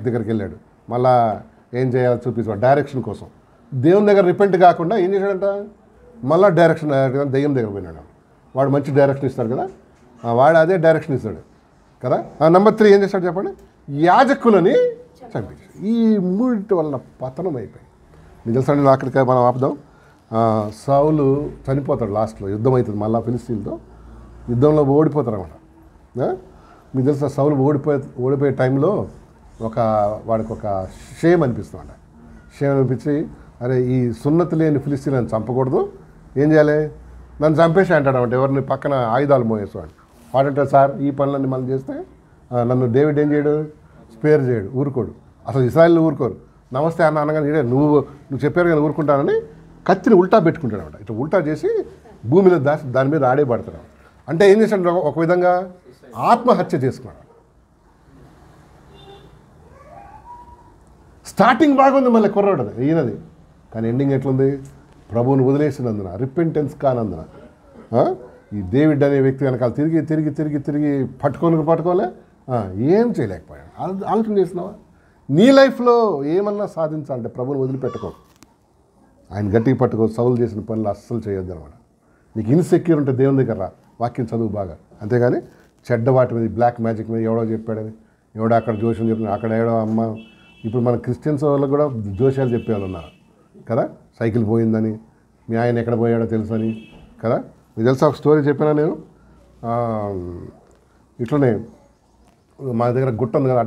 దగ్గరికి వెళ్ళాడు. మళ్ళా ఏం చేయాలో చూపించాడు డైరెక్షన్ కోసం. దేవుని దగ్గర రిపెంట్ కాకుండా ఏం చేశాడంట? మళ్ళీ డైరెక్షన్ దెయ్యం దగ్గర పోయినాడు. వాడు మంచి డైరెక్షన్ ఇస్తాడు కదా, వాడు అదే డైరెక్షన్ ఇస్తాడు కదా. నెంబర్ 3 ఏం చేస్తాడు చెప్పండి? యాజకులని చంపించాడు. ఈ 3 వల్ల పతనం అయిపోయి. మీకు తెలుసండి, అక్కడికి మనం ఆపుదాం. సౌలు చనిపోతాడు లాస్ట్లో, యుద్ధం అవుతుంది మళ్ళీ ఫిలిస్తీన్తో. యుద్ధంలో ఓడిపోతారు అన్నమాట. మీకు తెలుసా, సౌలు ఓడిపోయే టైంలో వాడికి ఒక షేమ్ అనిపిస్తుందంట. షేమ్ అనిపించి, అరే ఈ సున్నతి లేని ఫిలిస్తీన్లను చంపకూడదు, ఏం చేయాలి? నన్ను చంపేసి అంటాడు అంటే, ఎవరిని పక్కన ఆయుధాలు మోయేసేవాడు. వాడంటాడు, సార్ ఈ పనులన్నీ మనం చేస్తే నన్ను డేవిడ్ ఏం చేయడు? స్పేర్ చేయడు, ఊరుకోడు. అసలు ఇశ్రాయేలు ఊరుకోరు. నమస్తే అన్న అనగానే నువ్వు చెప్పారు కానీ ఊరుకుంటానని కత్తిని ఉల్టా పెట్టుకుంటాడు అనమాట. ఇట్లా ఉల్టా చేసి భూమిలో దాని మీద ఆడే పడతాడు. అంటే ఏం చేశాడు? ఒక విధంగా ఆత్మహత్య చేసుకున్నాడు. స్టార్టింగ్ బాగుంది, మళ్ళీ కుర్రాడు ఈయనది. కానీ ఎండింగ్ ఎట్లుంది? ప్రభువుని వదిలేసినందున, రిపెంటెన్స్ కానందున ఈ డేవిడ్ అనే వ్యక్తి వెనకాల తిరిగి తిరిగి తిరిగి తిరిగి పట్టుకోలే, ఏం చేయలేకపోయాడు. ఆలోచన చేసినావా? నీ లైఫ్లో ఏమన్నా సాధించాలంటే ప్రభువుని వదిలిపెట్టుకో, ఆయన గట్టిగా పట్టుకో. సౌలు చేసిన పనులు అస్సలు చేయొద్దు అనమాట. నీకు ఇన్సెక్యూర్ ఉంటే దేవుని దగ్గర రా, వాక్యం చదువు బాగా. అంతేగాని చెడ్డ వాటి మీద, బ్లాక్ మ్యాజిక్ మీద ఎవడో చెప్పాడని, ఎవడో అక్కడ జోషం చెప్పిన, అక్కడ ఎవడో అమ్మ. ఇప్పుడు మన క్రిస్టియన్స్ వాళ్ళకి కూడా జోషాలు చెప్పేవాళ్ళు ఉన్నారు కదా. సైకిల్ పోయిందని, మీ ఆయన ఎక్కడ పోయాడో తెలుసని కదా. మీకు తెలుసా ఒక స్టోరీ చెప్పినా నేను. ఇట్లనే మా దగ్గర గుట్ట ఉంది కదా,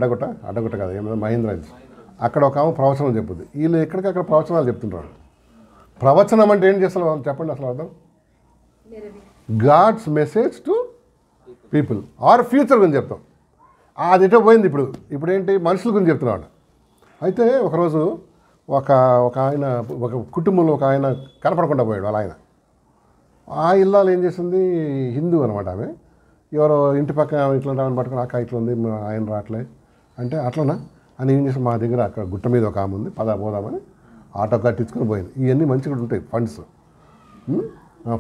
అడ్డగుట్ట కదా, ఏమైనా మహేంద్ర హిల్స్. అక్కడ ఒక ఆమె ప్రవచనం చెప్పుద్ది. వీళ్ళు ఎక్కడికక్కడ ప్రవచనాలు చెప్తుంటారు. ప్రవచనం అంటే ఏం చేస్తారు వాళ్ళు చెప్పండి అసలు అర్థం? God's message to people or future గురించి చెప్తాం. అది ఎటో పోయింది. ఇప్పుడు ఏంటి? మనుషుల గురించి చెప్తున్నాడు. అయితే ఒకరోజు ఒక ఆయన, ఒక కుటుంబంలో ఒక ఆయన కనపడకుండా పోయాడు. వాళ్ళ ఆయన ఆ ఇల్లాలు ఏం చేసింది? హిందూ అనమాట ఆమె. ఎవరో ఇంటి పక్కన ఇట్లా ఆమెను పట్టుకుని, అక్క ఇట్లా ఉంది, ఆయన రావట్లే అంటే, అట్లనా అని ఏం చేసి, మా దగ్గర అక్కడ గుట్ట మీద ఒక ఆమె ఉంది, పోదామని ఆటో కట్టించుకొని పోయింది. ఇవన్నీ మంచిగా ఉంటాయి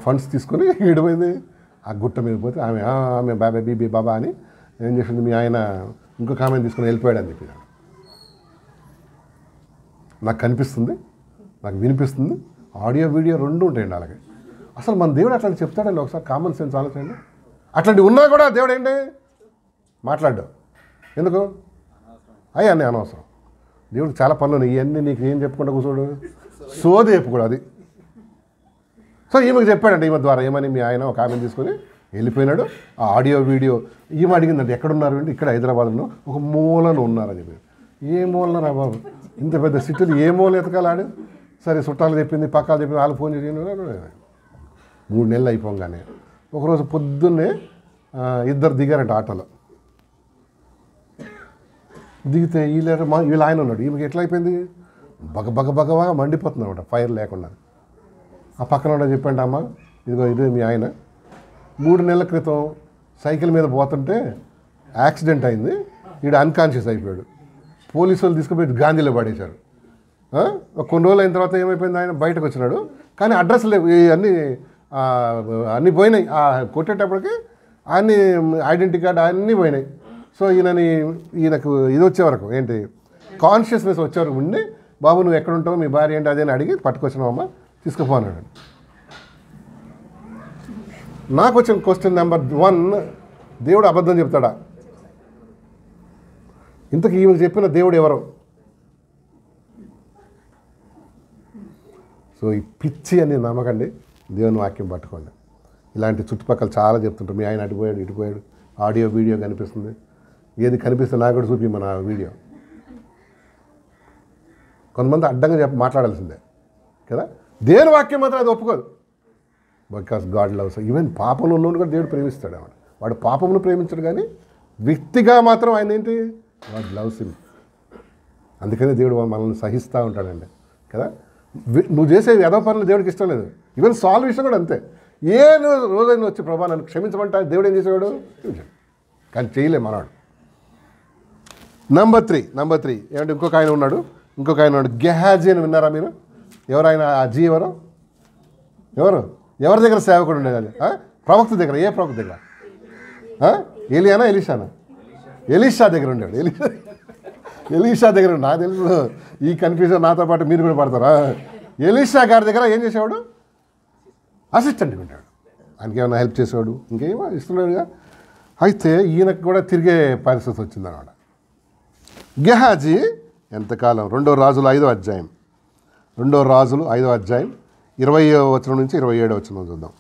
ఫండ్స్ తీసుకొని ఈడిపోయింది. ఆ గుట్ట మీద పోతే ఆమె బాబా బీబీ బాబా అని ఏం చేసింది? మీ ఆయన ఇంకొక ఆమెను తీసుకొని వెళ్ళిపోయాడు అని చెప్పి నాకు కనిపిస్తుంది, నాకు వినిపిస్తుంది. ఆడియో వీడియో రెండు ఉంటాయండి అలాగే. అసలు మన దేవుడు అట్లాంటి చెప్తాడండి? ఒకసారి కామన్ సెన్స్ ఆలోచండి. అట్లాంటివి ఉన్నా కూడా దేవుడు ఏంటి మాట్లాడ్డావు? ఎందుకు? అన్నీ అనవసరం. దేవుడికి చాలా పనులు ఉన్నాయి. ఇవన్నీ నీకు ఏం చెప్పుకుంటా కూర్చోడు, సోది చెప్పు కూడా అది. సో ఈమెకు చెప్పాడంటే, ఈమె ద్వారా ఏమని, మీ ఆయన ఒక ఆమెను తీసుకొని వెళ్ళిపోయినాడు. ఆ ఆడియో వీడియో ఈమె అడిగిందంటే, ఎక్కడున్నారు అంటే, ఇక్కడ హైదరాబాద్లో ఒక మూలను ఉన్నారని చెప్పి. ఏ మూలన రా బాబు, ఇంత పెద్ద సిటీలు ఏ మూల ఎతకాలాడు? సరే చుట్టాలు చెప్పింది, పక్కాలు చెప్పింది, వాళ్ళు ఫోన్ చేసి 3 నెలలు అయిపోగానే ఒకరోజు పొద్దున్నే ఇద్దరు దిగారంట ఆటోలో. దిగితే వీళ్ళ ఆయన ఉన్నాడు. ఈమెకి ఎట్లా అయిపోయింది? బగబగబగగా మండిపోతుంది అనమాట, ఫైర్ లేకుండా. ఆ పక్కన చెప్పండి, అమ్మ ఇదే మీ ఆయన 3 నెలల క్రితం సైకిల్ మీద పోతుంటే యాక్సిడెంట్ అయింది, ఈడు అన్కాన్షియస్ అయిపోయాడు. పోలీసు వాళ్ళు తీసుకుపోయి గాంధీలో పడేశారు. కొన్ని రోజులు అయిన తర్వాత ఏమైపోయింది? ఆయన బయటకు వచ్చినాడు, కానీ అడ్రస్ లేవు, అన్నీ పోయినాయి. కొట్టేటప్పటికి అన్నీ ఐడెంటిటీ కార్డు అన్నీ పోయినాయి. సో ఈయనకు ఇది వచ్చే వరకు ఏంటి, కాన్షియస్నెస్ వచ్చే వరకు ఉండి, బాబు నువ్వు ఎక్కడ ఉంటావు, మీ భార్య ఏంటి అదేని అడిగి పట్టుకొచ్చినావమ్మా, తీసుకుపోన్నాడు. నాకు వచ్చిన క్వశ్చన్ నెంబర్ 1, దేవుడు అబద్ధం చెప్తాడా? ఇంతకు ఈమెకు చెప్పిన దేవుడు ఎవరు? సో ఈ పిచ్చి అని నమ్మకండి, దేవుని వాక్యం పట్టుకోండి. ఇలాంటి చుట్టుపక్కల చాలా చెప్తుంటారు, మీ ఆయన అటుపోయాడు ఇటుపోయాడు, ఆడియో వీడియో కనిపిస్తుంది. ఏది కనిపిస్తే నాకు కూడా చూపిమ్మా ఆ వీడియో. కొంతమంది అడ్డంగా మాట్లాడాల్సిందే కదా. దేవుని వాక్యం మాత్రం అది ఒప్పుకోదు. Because God loves. ఈవెన్ పాపంలో ఉన్నోడు కూడా దేవుడు ప్రేమిస్తాడు. వాడు పాపమును ప్రేమించాడు, కానీ వ్యక్తిగా మాత్రం ఆయన ఏంటి, గాడ్ లవ్స్ హిమ్. అందుకనే దేవుడు మనల్ని సహిస్తూ ఉంటాడండి కదా. నువ్వు చేసే ఏదో పనులు దేవుడికి ఇష్టం లేదు. ఈవెన్ సాల్వ్ విషయం కూడా అంతే. రోజైనా వచ్చి ప్రభా నన్ను క్షమించమంటే దేవుడు ఏం చేసేవాడు? కానీ చేయలే మనవాడు. నెంబర్ 3 ఏమంటే ఇంకొక ఆయన ఉన్నాడు. గెహాజీ అని విన్నారా మీరు? ఎవరైనా ఆ జీ ఎవరి దగ్గర సేవకుడు ఉండేది? అది ప్రవక్త దగ్గర. ఏ ప్రవక్త దగ్గర? ఎలియానా ఎలీషానా? ఎలీషా దగ్గర ఉండాడు. ఎలీషా దగ్గర. నాకు తెలుసు ఈ కన్ఫ్యూజన్ నాతో పాటు మీరు కూడా పడతారా. ఎలీషా గారి దగ్గర ఏం చేసేవాడు? అసిస్టెంట్గా ఉంటాడు. ఆయనకి ఏమైనా హెల్ప్ చేసేవాడు, ఇంకేమో ఇస్తున్నాడుగా. అయితే ఈయనకు కూడా తిరిగే పరిస్థితి వచ్చిందన్నమాట. గెహాజీ ఎంతకాలం? 2 రాజులు 5వ అధ్యాయం 20వ వచనం నుంచి 27వ వచనం చూద్దాం.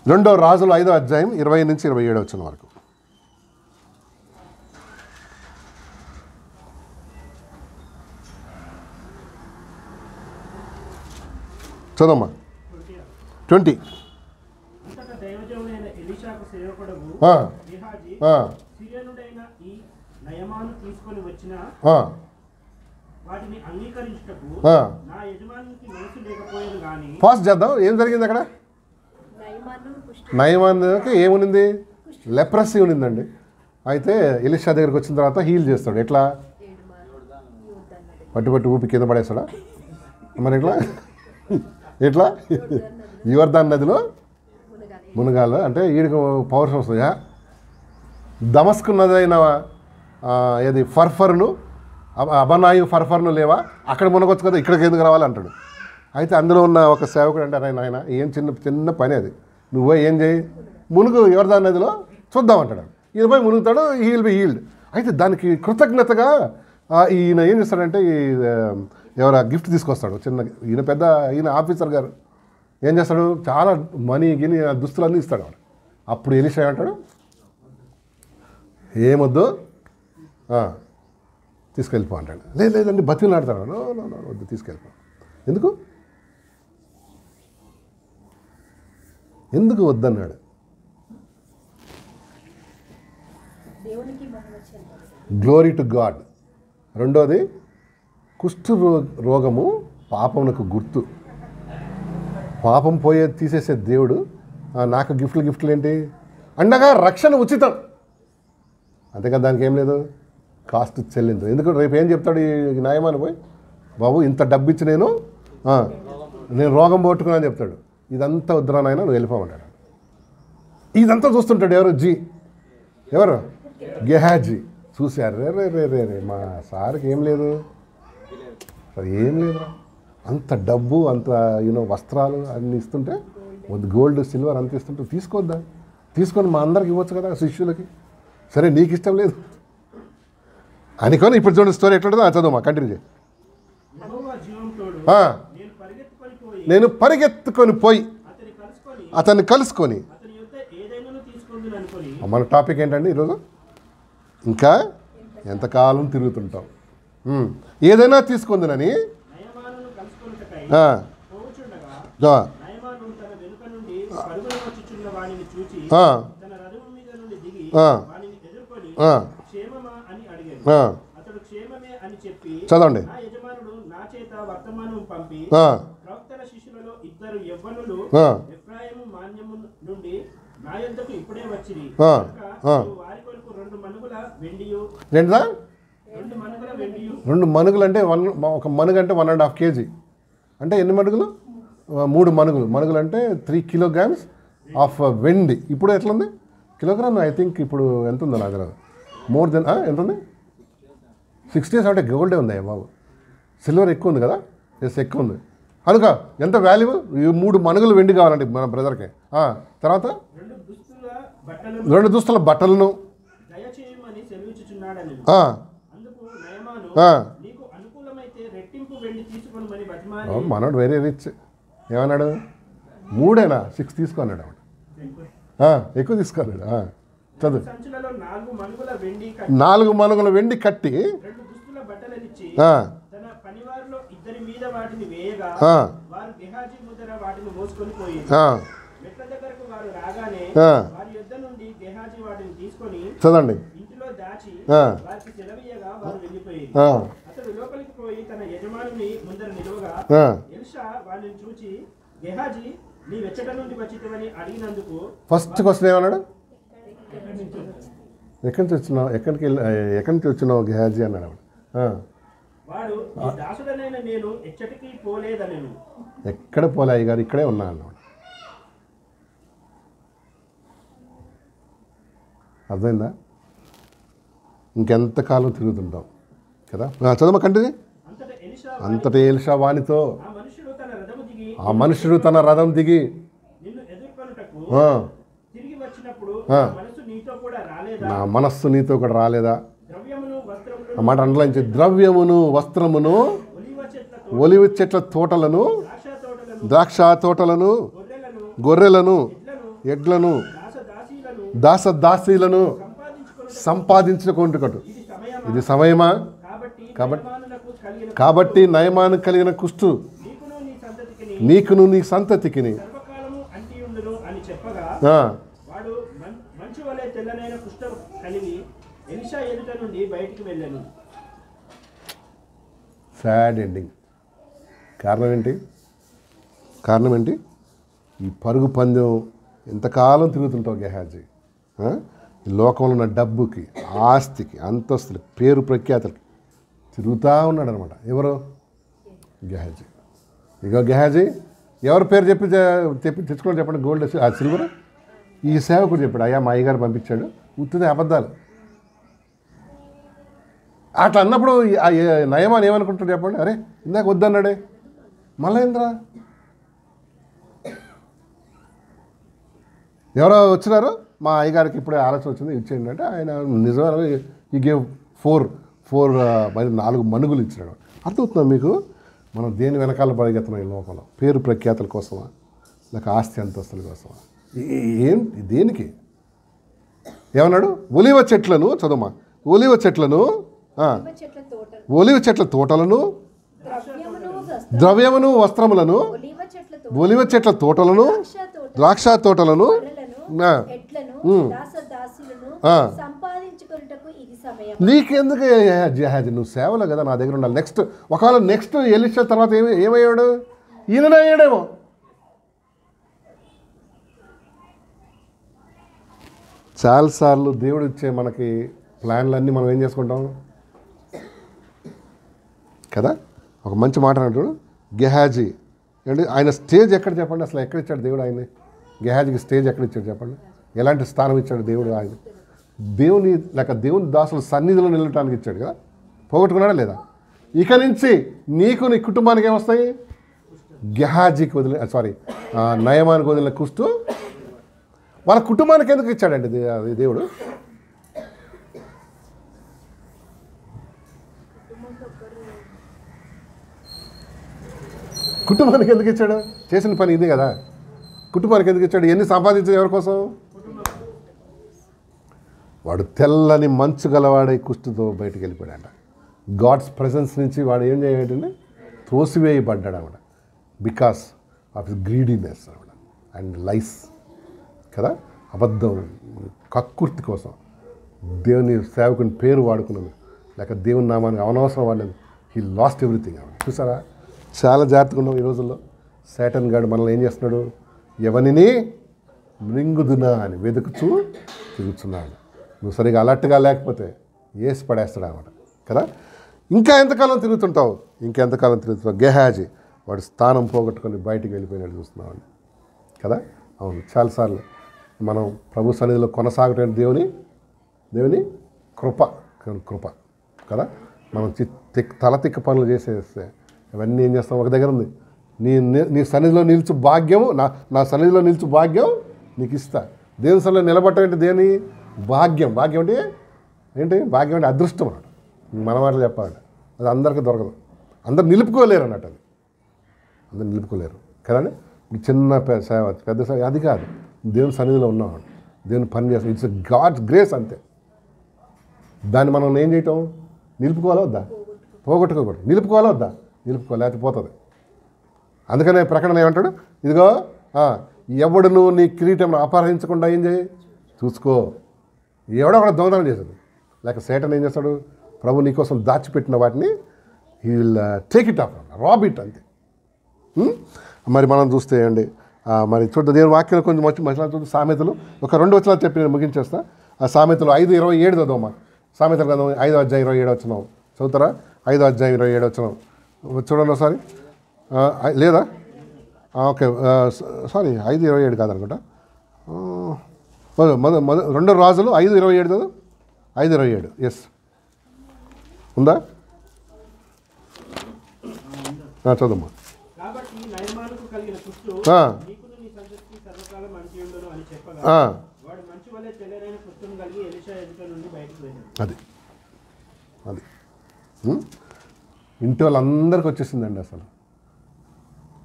2 రాజులు 5వ అధ్యాయం 20 నుంచి 27 వచనం వరకు. చదమ్మా. 20. వాటిని అంగీకరించుటకు నా యజమానికి మనసు లేకపోయేది గాని. ఫాస్ట్ చేద్దాం. ఏం జరిగింది అక్కడ? నయమాన్కి ఏమునింది? లెప్రసీ ఉనిందండి. అయితే ఎలీషా దగ్గరికి వచ్చిన తర్వాత హీల్ చేస్తాడు. ఎట్లా? పట్టు ఊపి కింద పడేస్తాడా? మరి ఎట్లా ఎట్లా యోర్దాను నదిలో మునగాల అంటే వీడికి పౌరుషం వస్తుందా? దమస్కు నది అయిన ఏది ఫర్ఫర్ను అబనాయు ఫర్ఫర్ను లేవా? అక్కడ మునగొచ్చు కదా, ఇక్కడికి ఎందుకు రావాలి అంటాడు. అయితే అందులో ఉన్న ఒక సేవకుడు అంటే ఆయన ఏం చిన్న పని అది, నువ్వు ఏం చేయి, మునుగు యోర్దాను నదిలో చూద్దామంటాడు. ఈయన పోయి మునుగుతాడు, హీల్ బి హీల్డ్. అయితే దానికి కృతజ్ఞతగా ఈయన ఏం చేస్తాడంటే ఎవరు గిఫ్ట్ తీసుకొస్తాడు చిన్న. ఈయన ఆఫీసర్ గారు ఏం చేస్తాడు, చాలా మనీ గిని దుస్తులన్నీ ఇస్తాడు వాడు. అప్పుడు ఎలీషా అంటాడు, ఏమొద్దు తీసుకెళ్ళిపో అంటాడు. లేదండి బతిని ఆడతాడు. నో వద్దు తీసుకెళ్ళిపో. ఎందుకు వద్దన్నాడు? Glory to God. రెండోది, కుష్ఠు రోగము పాపమునకు గుర్తు. పాపం తీసేసే దేవుడు నాకు గిఫ్ట్లు ఏంటి? అండగా రక్షణ ఉచితం, అంతేకా, దానికి ఏం లేదు, కాస్ట్ చెల్లించు. ఎందుకు రేపు ఏం చెప్తాడు ఈ న్యాయమాని పోయి, బాబు ఇంత డబ్బు ఇచ్చి నేను రోగం పోట్టుకున్నాను చెప్తాడు. ఇదంతా వద్దురా నాయన, నువ్వు వెళ్ళిపోమంటాడు. ఇదంతా చూస్తుంటాడు ఎవరు గెహాజీ. చూశారు, రే మా సార్కి ఏం లేదు, ఏం లేదురా, అంత డబ్బు, అంత వస్త్రాలు అన్నీ ఇస్తుంటే, గోల్డ్ సిల్వర్ అంత ఇస్తుంటే తీసుకోద్దా, తీసుకొని మా అందరికి ఇవ్వచ్చు కదా శిష్యులకి. సరే నీకు ఇష్టం లేదు అనుకొని ఇప్పుడు చూడండి స్టోరీ ఎట్లుంటుందో చదువు, కంటిన్యూ చేయి. నేను పరిగెత్తుకొని పోయి అతన్ని కలుసుకొని, మన టాపిక్ ఏంటండి ఈరోజు, ఇంకా ఎంతకాలం తిరుగుతుంటాం, ఏదైనా తీసుకుందినని చదవండి. రెండు మనుగులు అంటే ఒక మనుగు అంటే 1.5 kg అంటే ఎన్ని మనుగులు? 3 మనుగులు అంటే 3 kilograms ఆఫ్ వెండి. ఇప్పుడు ఎట్లుంది కిలోగ్రామ్? ఐ థింక్ ఇప్పుడు ఎంత ఉందో నాకు తెలియదు. మోర్ దెన్ ఎంత ఉంది? 60 అంటే గోల్డే ఉంది బాబు. సిల్వర్ ఎక్కువ ఉంది కదా? ఎస్ ఎక్కువ ఉంది. కనుక ఎంత వాల్యుబుల్. ఈ 3 మనుగులు వెండి కావాలండి మన బ్రదర్కి. తర్వాత 2 దుస్తుల బట్టలను మనోడు వెరీ రిచ్. ఏమన్నాడు? 3 6 తీసుకున్నాడు. ఎక్కువ తీసుకున్నాడు. చదువు. 4 మనుగుల వెండి కట్టి చదండి. ఫస్ట్ క్వశ్చన్ ఏమన్నాడు? ఎక్కడి నుంచి వచ్చినావు గెహాజీ అన్నాడు. ఎక్కడ పోలే అయ్యగారు, ఇక్కడే ఉన్నా అన్నాడు. అర్థమైందా? ఇంకెంతకాలం తిరుగుతుంటాం కదా. చదవ కంటిది. అంతటి ఎలీషా వానితో, ఆ మనుషుడు తన రథం దిగి నా మనస్సు నీతో కూడా రాలేదా? ఆ మాట అండర్లైన్ చేయి. ద్రవ్యమును వస్త్రమును ఒలివ చెట్ల తోటలను ద్రాక్ష తోటలను గొర్రెలను ఎడ్లను దాసదాసీలను సంపాదించుకొనుటకు ఇది సమయమా? కాబట్టి నయమాను కలిగిన కుష్టు నీకును నీ సంతతికిని. Sad ending. కారణం ఏంటి? ఈ పరుగు పందెం ఎంతకాలం తిరుగుతుంటావు గెహాజీ? ఈ లోకంలో ఉన్న డబ్బుకి, ఆస్తికి, అంతస్తులకి, పేరు ప్రఖ్యాతులకి తిరుగుతూ ఉన్నాడు అనమాట. ఎవరు? గెహాజీ. ఇగో గెహాజీ ఎవరి పేరు చెప్పి తెచ్చుకోవడం చెప్పండి. గోల్డ్ ఆ సిల్వర్ ఈ సేవకుడు చెప్పాడు, అయ్యా మా అయ్యగారు పంపించాడు. ఉత్తిదే అబద్ధాలు. అట్లా అన్నప్పుడు నయమాన్ ఏమనుకుంటాడు చెప్పండి? అరే ఇందాక వద్దన్నాడే మళ్ళీ ఏంద్రా? ఎవరో వచ్చినారు, మా అయ్యగారికి ఇప్పుడే ఆలోచన వచ్చింది ఇచ్చేయండి అంటే ఆయన నిజంగా ఈ గేవ్ 4 మనుగులు ఇచ్చినాడు. అర్థమవుతుందా మీకు? మనం దేని వెనకాల పరిగెత్తున్నాం ఈ లోకంలో? పేరు ప్రఖ్యాతుల కోసమా, లేక ఆస్తి అంతస్తుల కోసమా? దేనికి? ఏమన్నాడు? ఒలివ చెట్లను చదువుమా. ఒలివ చెట్ల తోటలను, ద్రవ్యమును, వస్త్రములను, ఒలివ చెట్ల తోటలను, ద్రాక్ష తోటలను, నీకెందుకు జహాజీ? నువ్వు సేవలో కదా నా దగ్గర ఉండాలి. ఒకవేళ నెక్స్ట్ ఎలీషా తర్వాత ఏమయ్యాడు? ఈయననే అయ్యాడేమో. చాలాసార్లు దేవుడు ఇచ్చే మనకి ప్లాన్లన్నీ మనం ఏం చేసుకుంటాం కదా. ఒక మంచి మాట అంటాడు గెహాజీ అంటే ఆయన స్టేజ్ ఎక్కడ చెప్పండి? అసలు ఎక్కడ ఇచ్చాడు దేవుడు ఆయన్ని? గెహాజీకి స్టేజ్ ఎక్కడ ఇచ్చాడు చెప్పండి? ఎలాంటి స్థానం ఇచ్చాడు దేవుడు ఆయన? దేవుని దాసుల సన్నిధిలో నిలవటానికి ఇచ్చాడు కదా. పోగొట్టుకున్నాడా లేదా? ఇక నుంచి నీకు నీ కుటుంబానికి ఏమొస్తాయి? గెహాజీకి నయమానికి వదిలిన కుష్టు వాళ్ళ కుటుంబానికి ఎందుకు ఇచ్చాడండి దేవుడు? కుటుంబానికి ఎందుకు ఇచ్చాడు? చేసిన పని ఇది కదా. కుటుంబానికి ఎందుకు ఇచ్చాడు? ఎన్ని సంపాదించాడు ఎవరి కోసం? వాడు తెల్లని మంచు గలవాడై కుష్టుతో బయటకు వెళ్ళిపోయాడంట. గాడ్స్ ప్రెజెన్స్ నుంచి వాడు ఏం చేయటంటే త్రోసివేయబడ్డాడు అన్నమాట. బికాస్ ఆఫ్ హిస్ గ్రీడీనెస్ అన్నమాట అండ్ లైస్ కదా. అబద్ధం, కక్కుర్తి కోసం దేవుని సేవకుని పేరు వాడుకున్నాను, లేక దేవుని నామానికి అనవసరం వాడలేదు. He lost everything. చూసారా? చాలా జాగ్రత్తగా ఉన్నాం ఈ రోజుల్లో. శాటన్ గాడు మనల్ని ఏం చేస్తున్నాడు? ఎవరిని మృంగుదునా అని వెతుకుచూ తిరుగుతున్నాడు. నువ్వు సరిగా అలర్ట్గా లేకపోతే వేసి పడేస్తాడు అన్నమాట కదా. ఇంకా ఎంతకాలం తిరుగుతుంటావు? గెహాజీ వాడు స్థానం పోగొట్టుకొని బయటికి వెళ్ళిపోయినట్టు చూస్తున్నావు కదా. అవును, చాలాసార్లు మనం ప్రభు సన్నిధిలో కొనసాగటం దేవుని కృప కదా. మనం తల తిక్క పనులు చేసేస్తే ఇవన్నీ ఏం చేస్తాం? ఒక దగ్గర ఉంది, నీ సన్నిధిలో నిలుచు భాగ్యము, నా సన్నిధిలో నిలుచు భాగ్యం నీకు ఇస్తా. దేవుని సన్నిధిలో నిలబడటం ఏంటి? దేని భాగ్యం అంటే ఏంటి? భాగ్యం అంటే అదృష్టం అన్నట్టు. మన మాటలు చెప్పాలంటే అది అందరికీ దొరకదు. అందరు నిలుపుకోలేరు అన్నట్టు. అందరు నిలుపుకోలేరు కదండి. చిన్న సేవ, పెద్ద సేవ అది కాదు. దేవుని సన్నిధిలో ఉన్నాడు, దేవుని పని చేస్తాం. ఇట్స్ గాడ్స్ గ్రేస్ అంతే. దాన్ని మనం ఏం చేయటం? నిలుపుకోవాలా వద్దా? పోగొట్టుకోకూడదు. నిలుపుకోవాలా వద్దా? నిలుపుకోలేకపోతే పోతుంది. అందుకనే ప్రకటన ఏమంటాడు? ఇదిగో ఎవడు నువ్వు నీ కిరీటం అపహరించకుండా ఏం చేయి? చూసుకో. ఎవడో కూడా దొంగతనం చేశాడు, లేక సేటన్ ఏం చేస్తాడు? ప్రభు నీకోసం దాచిపెట్టిన వాటిని he will take it off, rob it అంతే. మరి మనం చూస్తే అండి మరి చూద్దాం దేవుని వాక్యం కొంచెం మంచి చూద్దాం. సామెతలు ఒక 2 వచనాలు చెప్పి నేను ముగించేస్తా. ఆ సామెతలు 5:27 చదవమ్మా. సామెతలు కదా 5వ అధ్యాయం 27 వచనం చదువుతారా? 5వ అధ్యాయం 27 వచనం చూడండి ఒకసారి. లేదా? Okay, sorry 5:27 కాదనుకుంటా. 2 రాజులు 5:27 చదువు. 5:27 ఎస్ ఉందా? చదువుమ్మా. కాబట్టి నయమానుకు కలిగిన కుష్టు నీకును నీ సంతతికి సర్వకాలం మంచియుండును అని చెప్పగా వాడు మంచి వలె తెల్లరైన కుష్టును కలిగి ఎలీషా ఎదుట నుండి బయటకు వెళ్ళాడు. అది ఇంటి వాళ్ళందరికీ వచ్చేసిందండి.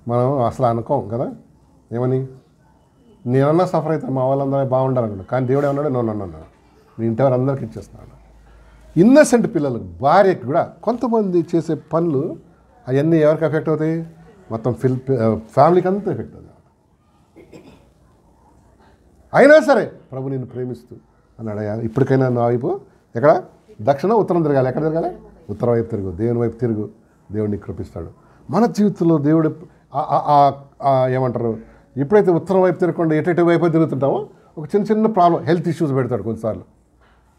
మనం అసలు అనుకోం కదా. ఏమని? నేనన్నా సఫర్ అవుతాను, మా వాళ్ళందరూ బాగుండాలనుకున్నా. కానీ దేవుడు ఏమన్నాడు? నన్ను మీ ఇంటి వారు అందరికీ ఇచ్చేస్తున్నాడు. ఇన్నసెంట్ పిల్లలు, భార్యకి కూడా కొంతమంది చేసే పనులు అవన్నీ ఎవరికి ఎఫెక్ట్ అవుతాయి? మొత్తం ఫ్యామిలీకి అంతా ఎఫెక్ట్ అవుతుంది. అయినా సరే ప్రభు నిన్ను ప్రేమిస్తూ అన్నాడు, ఇప్పటికైనా నా వైపు ఎక్కడ? దక్షిణ ఉత్తరం తిరగాలి. ఎక్కడ తిరగాలి? ఉత్తరం వైపు తిరుగు, దేవుని వైపు తిరుగు. దేవుడిని కృపిస్తాడు. మన జీవితంలో దేవుడు ఏమంటారు, ఎప్పుడైతే ఉత్తరం వైపు తిరగకుండా ఎటు వైపు తిరుగుతుంటామో ఒక చిన్న చిన్న ప్రాబ్లం, హెల్త్ ఇష్యూస్ పెడతాడు కొన్నిసార్లు,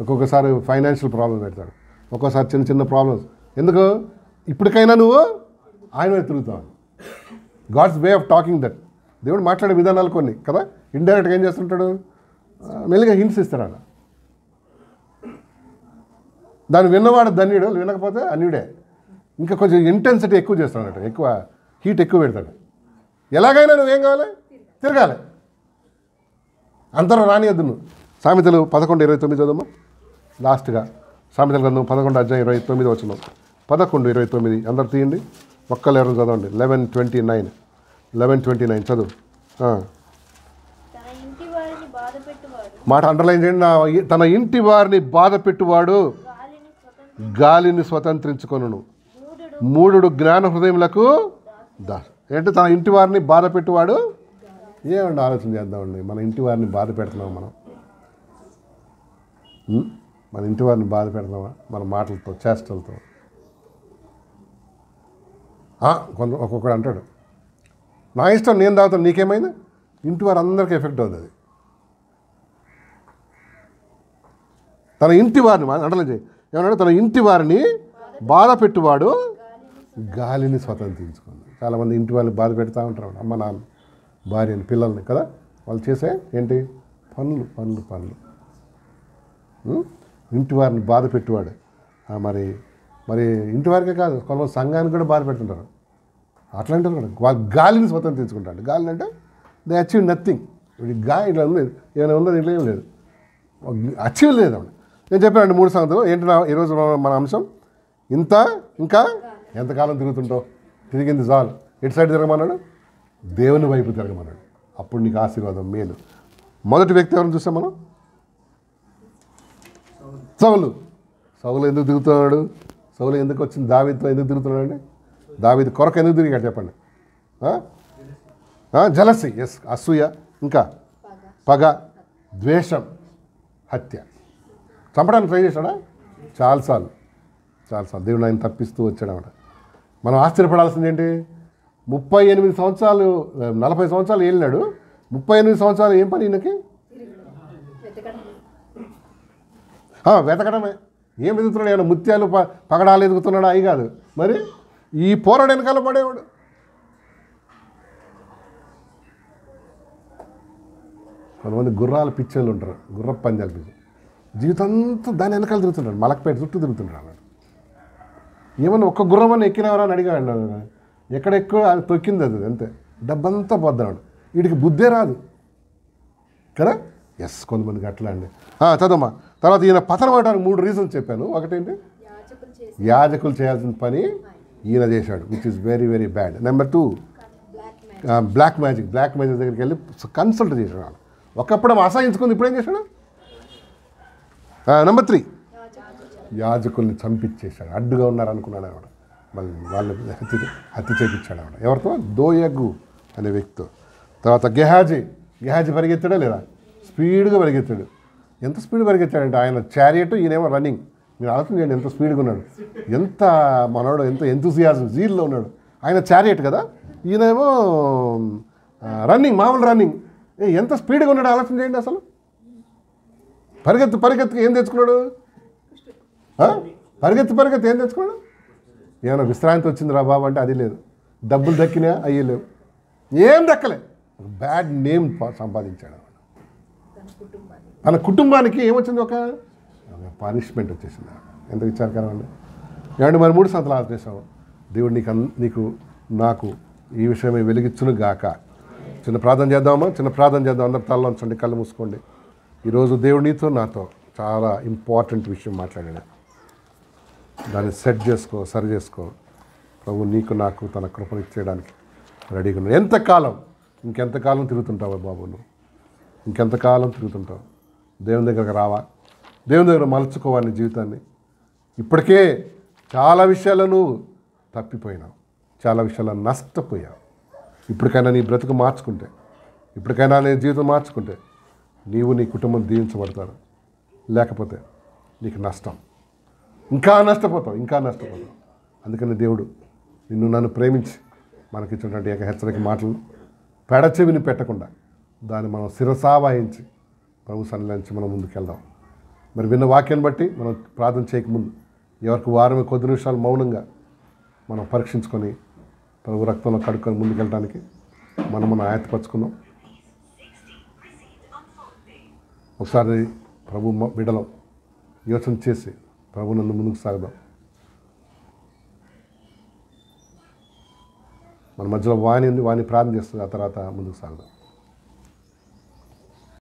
ఒక్కొక్కసారి ఫైనాన్షియల్ ప్రాబ్లం పెడతాడు, ఒక్కోసారి చిన్న చిన్న ప్రాబ్లమ్స్. ఎందుకు? ఇప్పటికైనా నువ్వు ఆయన వైపు తిరుగుతావు. God's way of talking that. దేవుడు మాట్లాడే విధానాలు కొన్ని కదా, ఇండైరెక్ట్గా ఏం చేస్తుంటాడు, మెల్లిగా హింట్స్ ఇస్తాడు అలా. దాన్ని విన్నవాడు ధన్యుడు, వినకపోతే అన్యుడే. ఇంకా కొంచెం ఇంటెన్సిటీ ఎక్కువ చేస్తాడు, ఎక్కువ హీట్ ఎక్కువ పెడతాడు. ఎలాగైనా నువ్వేం కావాలి, తిరగాలి, అంతరం రానియద్దు నువ్వు. సామెతలు 11:29 చదవమ్మా లాస్ట్గా. సామెతల గ్రంథం 11:29 11:29 అందరు తీయండి, ఒక్కళ్ళు ఎవరు చదవండి. 11:29 చదువు. తన ఇంటి వారిని బాధపెట్టువాడు మాట అండర్లైన్ చేయండి. తన ఇంటి వారిని బాధ పెట్టువాడు గాలిని స్వతంత్రించుకొనును. మూఢుడు జ్ఞాన హృదయములకు ఏంటి? తన ఇంటి వారిని బాధ పెట్టువాడు. ఏమండి ఆలోచన చేద్దామండి, మన ఇంటి వారిని బాధ పెడుతున్నాం మనం? మన ఇంటి వారిని బాధ పెడుతున్నామా మన మాటలతో, చేష్టలతో? ఒక్కొక్కడు అంటాడు, నా ఇష్టం నేను తాగుతాను, నీకేమైంది? ఇంటి వారు అందరికీ ఎఫెక్ట్ అవుతుంది అది. తన ఇంటి వారిని అంటలే చేయి ఏమన్నాడు? తన ఇంటి వారిని బాధ పెట్టువాడు గాలిని స్వతంత్రించుకుంది. చాలామంది ఇంటి వాళ్ళని బాధ పెడతా ఉంటారు, అమ్మ నాన్న, భార్యని, పిల్లల్ని కదా. వాళ్ళు చేసే ఏంటి? పనులు పనులు పనులు. ఇంటి వారిని బాధ పెట్టువాడు. మరి మరి ఇంటి వారికే కాదు, కొంతమంది సంఘానికి కూడా బాధ పెడుతుంటారు. అట్లాంటి కూడా గాలిని స్వతంత్రించుకుంటాడు. గాలి అంటే దే అచీవ్ నథింగ్. గాలి ఇట్లా ఉంది, ఏమైనా ఉన్నది, ఇట్లా ఏం లేదు, అచీవ్ లేదు. నేను చెప్పానండి 3 సంగతులు. ఏంటి ఈరోజు మన అంశం? ఇంత ఇంకా ఎంతకాలం తిరుగుతుంటావు? తిరిగింది చాలు. ఎటు సైడ్ తిరగమన్నాడు? దేవుని వైపు తిరగమన్నాడు. అప్పుడు నీకు ఆశీర్వాదం, మేలు. మొదటి వ్యక్తి ఎవరిని చూసాం మనం? సౌలు ఎందుకు తిరుగుతున్నాడు? సౌలు ఎందుకు వచ్చింది? దావీదుతో ఎందుకు తిరుగుతున్నాడు అండి? దావీదు కొరకు ఎందుకు తిరిగాడు చెప్పండి? జలసి, ఎస్, అసూయ, ఇంకా పగ, ద్వేషం, హత్య. చంపడానికి ట్రై చేశాడా? చాలాసార్లు దేవుడు ఆయన తప్పిస్తూ వచ్చాడన్నమాట. మనం ఆశ్చర్యపడాల్సింది ఏంటి? 38 సంవత్సరాలు 40 సంవత్సరాలు వెళ్ళినాడు. 38 సంవత్సరాలు ఏం పని ఈయనకి? వెతకడమే. ఏం వెతుకుతున్నాడు? ఏమైనా ముత్యాలు పగడాలు ఎదుగుతున్నాడా? అవి కాదు. మరి ఈ పోరాడు వెనకాల పడేవాడు. కొంతమంది గుర్రాల పిచ్చర్లు ఉంటారు, గుర్రపు పందాలు పిచ్చి, జీవితం అంతా దాని వెనకాల తిరుగుతుంటాడు, మలకపేట చుట్టూ తిరుగుతుంటాడు అన్నాడు. ఏమన్నా ఒక్క గుర్రం అని ఎక్కినవరా అని అడిగాడు. ఎక్కడెక్కువ అది తొక్కింది, అది అంతే, డబ్బంతా పోద్దన్నాడు. వీడికి బుద్ధే రాదు కదా. ఎస్, కొంతమందికి అట్లా అండి. చదమ్మా. తర్వాత ఈయన పతనం అవడానికి 3 రీజన్స్ చెప్పాను. ఒకటేంటి? యాజకులు చేయాల్సిన పని ఈయన చేశాడు, which is very very bad. Number 2 black magic దగ్గరికి వెళ్ళి కన్సల్ట్ చేశాడు. ఒకప్పుడు అసహించుకుంది, ఇప్పుడు ఏం చేశాడు? నెంబర్ 3 యాజకుల్ని చంపించేశాడు. అడ్డుగా ఉన్నారు అనుకున్నాడు ఆవిడ, మళ్ళీ వాళ్ళని హత్య చేయించాడు ఆవిడ. ఎవరితో? దోయగు అనే వ్యక్తితో. తర్వాత గెహాజీ పరిగెత్తాడా లేదా? స్పీడ్గా పరిగెత్తాడు. ఎంత స్పీడ్ పరిగెత్తాడంటే ఆయన చారియట్, ఈయనేమో రన్నింగ్. మీరు ఆలోచన చేయండి ఎంత స్పీడ్గా ఉన్నాడు, ఎంత మనోడు, ఎంత ఎంతూసియాజం, జీల్లో ఉన్నాడు. ఆయన చారియట్ కదా, ఈయనేమో రన్నింగ్, మామూలు రన్నింగ్. ఎంత స్పీడ్గా ఉన్నాడు ఆలోచన చేయండి అసలు. పరిగెత్తు ఏం తెచ్చుకున్నాడు? పరిగెత్తి ఏం తెచ్చుకున్నాడు? ఏమైనా విశ్రాంతి వచ్చిందిరా బాబు అంటే అది లేదు, డబ్బులు దక్కినా అయ్యే లేవు, ఏం దక్కలే. బ్యాడ్ నేమ్ సంపాదించాడు. తన కుటుంబానికి ఏమొచ్చింది? ఒక పనిష్మెంట్ వచ్చేసింది. ఎంత విచారకరం అండి. ఏమంటే మరి 3 సంవత్సరాలు ఆలోచిస్తాము. దేవుడు నీకు నాకు ఈ విషయమే వెలిగించును గాక. చిన్న ప్రార్థన చేద్దామా? అందరు తలలో ఉంచండి, కళ్ళు మూసుకోండి. ఈరోజు దేవుడు నీతో నాతో చాలా ఇంపార్టెంట్ విషయం మాట్లాడాడు. దాన్ని సెట్ చేసుకో, సరి చేసుకో. ప్రభు నీకు నాకు తన కృపను ఇచ్చేయడానికి రెడీగా ఉన్నాడు. ఇంకెంతకాలం తిరుగుతుంటావా బాబు నువ్వు? ఇంకెంతకాలం తిరుగుతుంటావు? దేవుని దగ్గరకు రావా? దేవుని దగ్గర మలుచుకోవాలి జీవితాన్ని. ఇప్పటికే చాలా విషయాలను తప్పిపోయినావు, చాలా విషయాలను నష్టపోయావు. ఇప్పటికైనా నీ బ్రతుకు మార్చుకుంటే, ఇప్పటికైనా నీ జీవితం మార్చుకుంటే నీవు నీ కుటుంబం దీవించబడతారు. లేకపోతే నీకు నష్టం, ఇంకా నష్టపోతావు. అందుకని దేవుడు నిన్ను నన్ను ప్రేమించి మనకిచ్చినటువంటి ఏక హెచ్చరిక మాటలు పెడచెవిని పెట్టకుండా దాన్ని మనం శిరసావాహించి ప్రభు సన్నిధించి మనం ముందుకెళ్దాం. మరి విన్న వాక్యాన్ని బట్టి మనం ప్రార్థన చేయకముందు ఎవరికి వారమే కొద్ది నిమిషాలు మౌనంగా మనం పరీక్షించుకొని ప్రభు రక్తంలో కడుక్కొని ముందుకెళ్ళడానికి మనం ఆయత్తపరుచుకుందాం. ఒకసారి ప్రభు బిడ్డలో యోచన చేసి ప్రభు నన్ను ముందుకు సాగుదాం. మన మధ్యలో వాణి ఉంది, వాణి ప్రార్థన చేస్తుంది, ఆ తర్వాత ముందుకు సాగుదాం.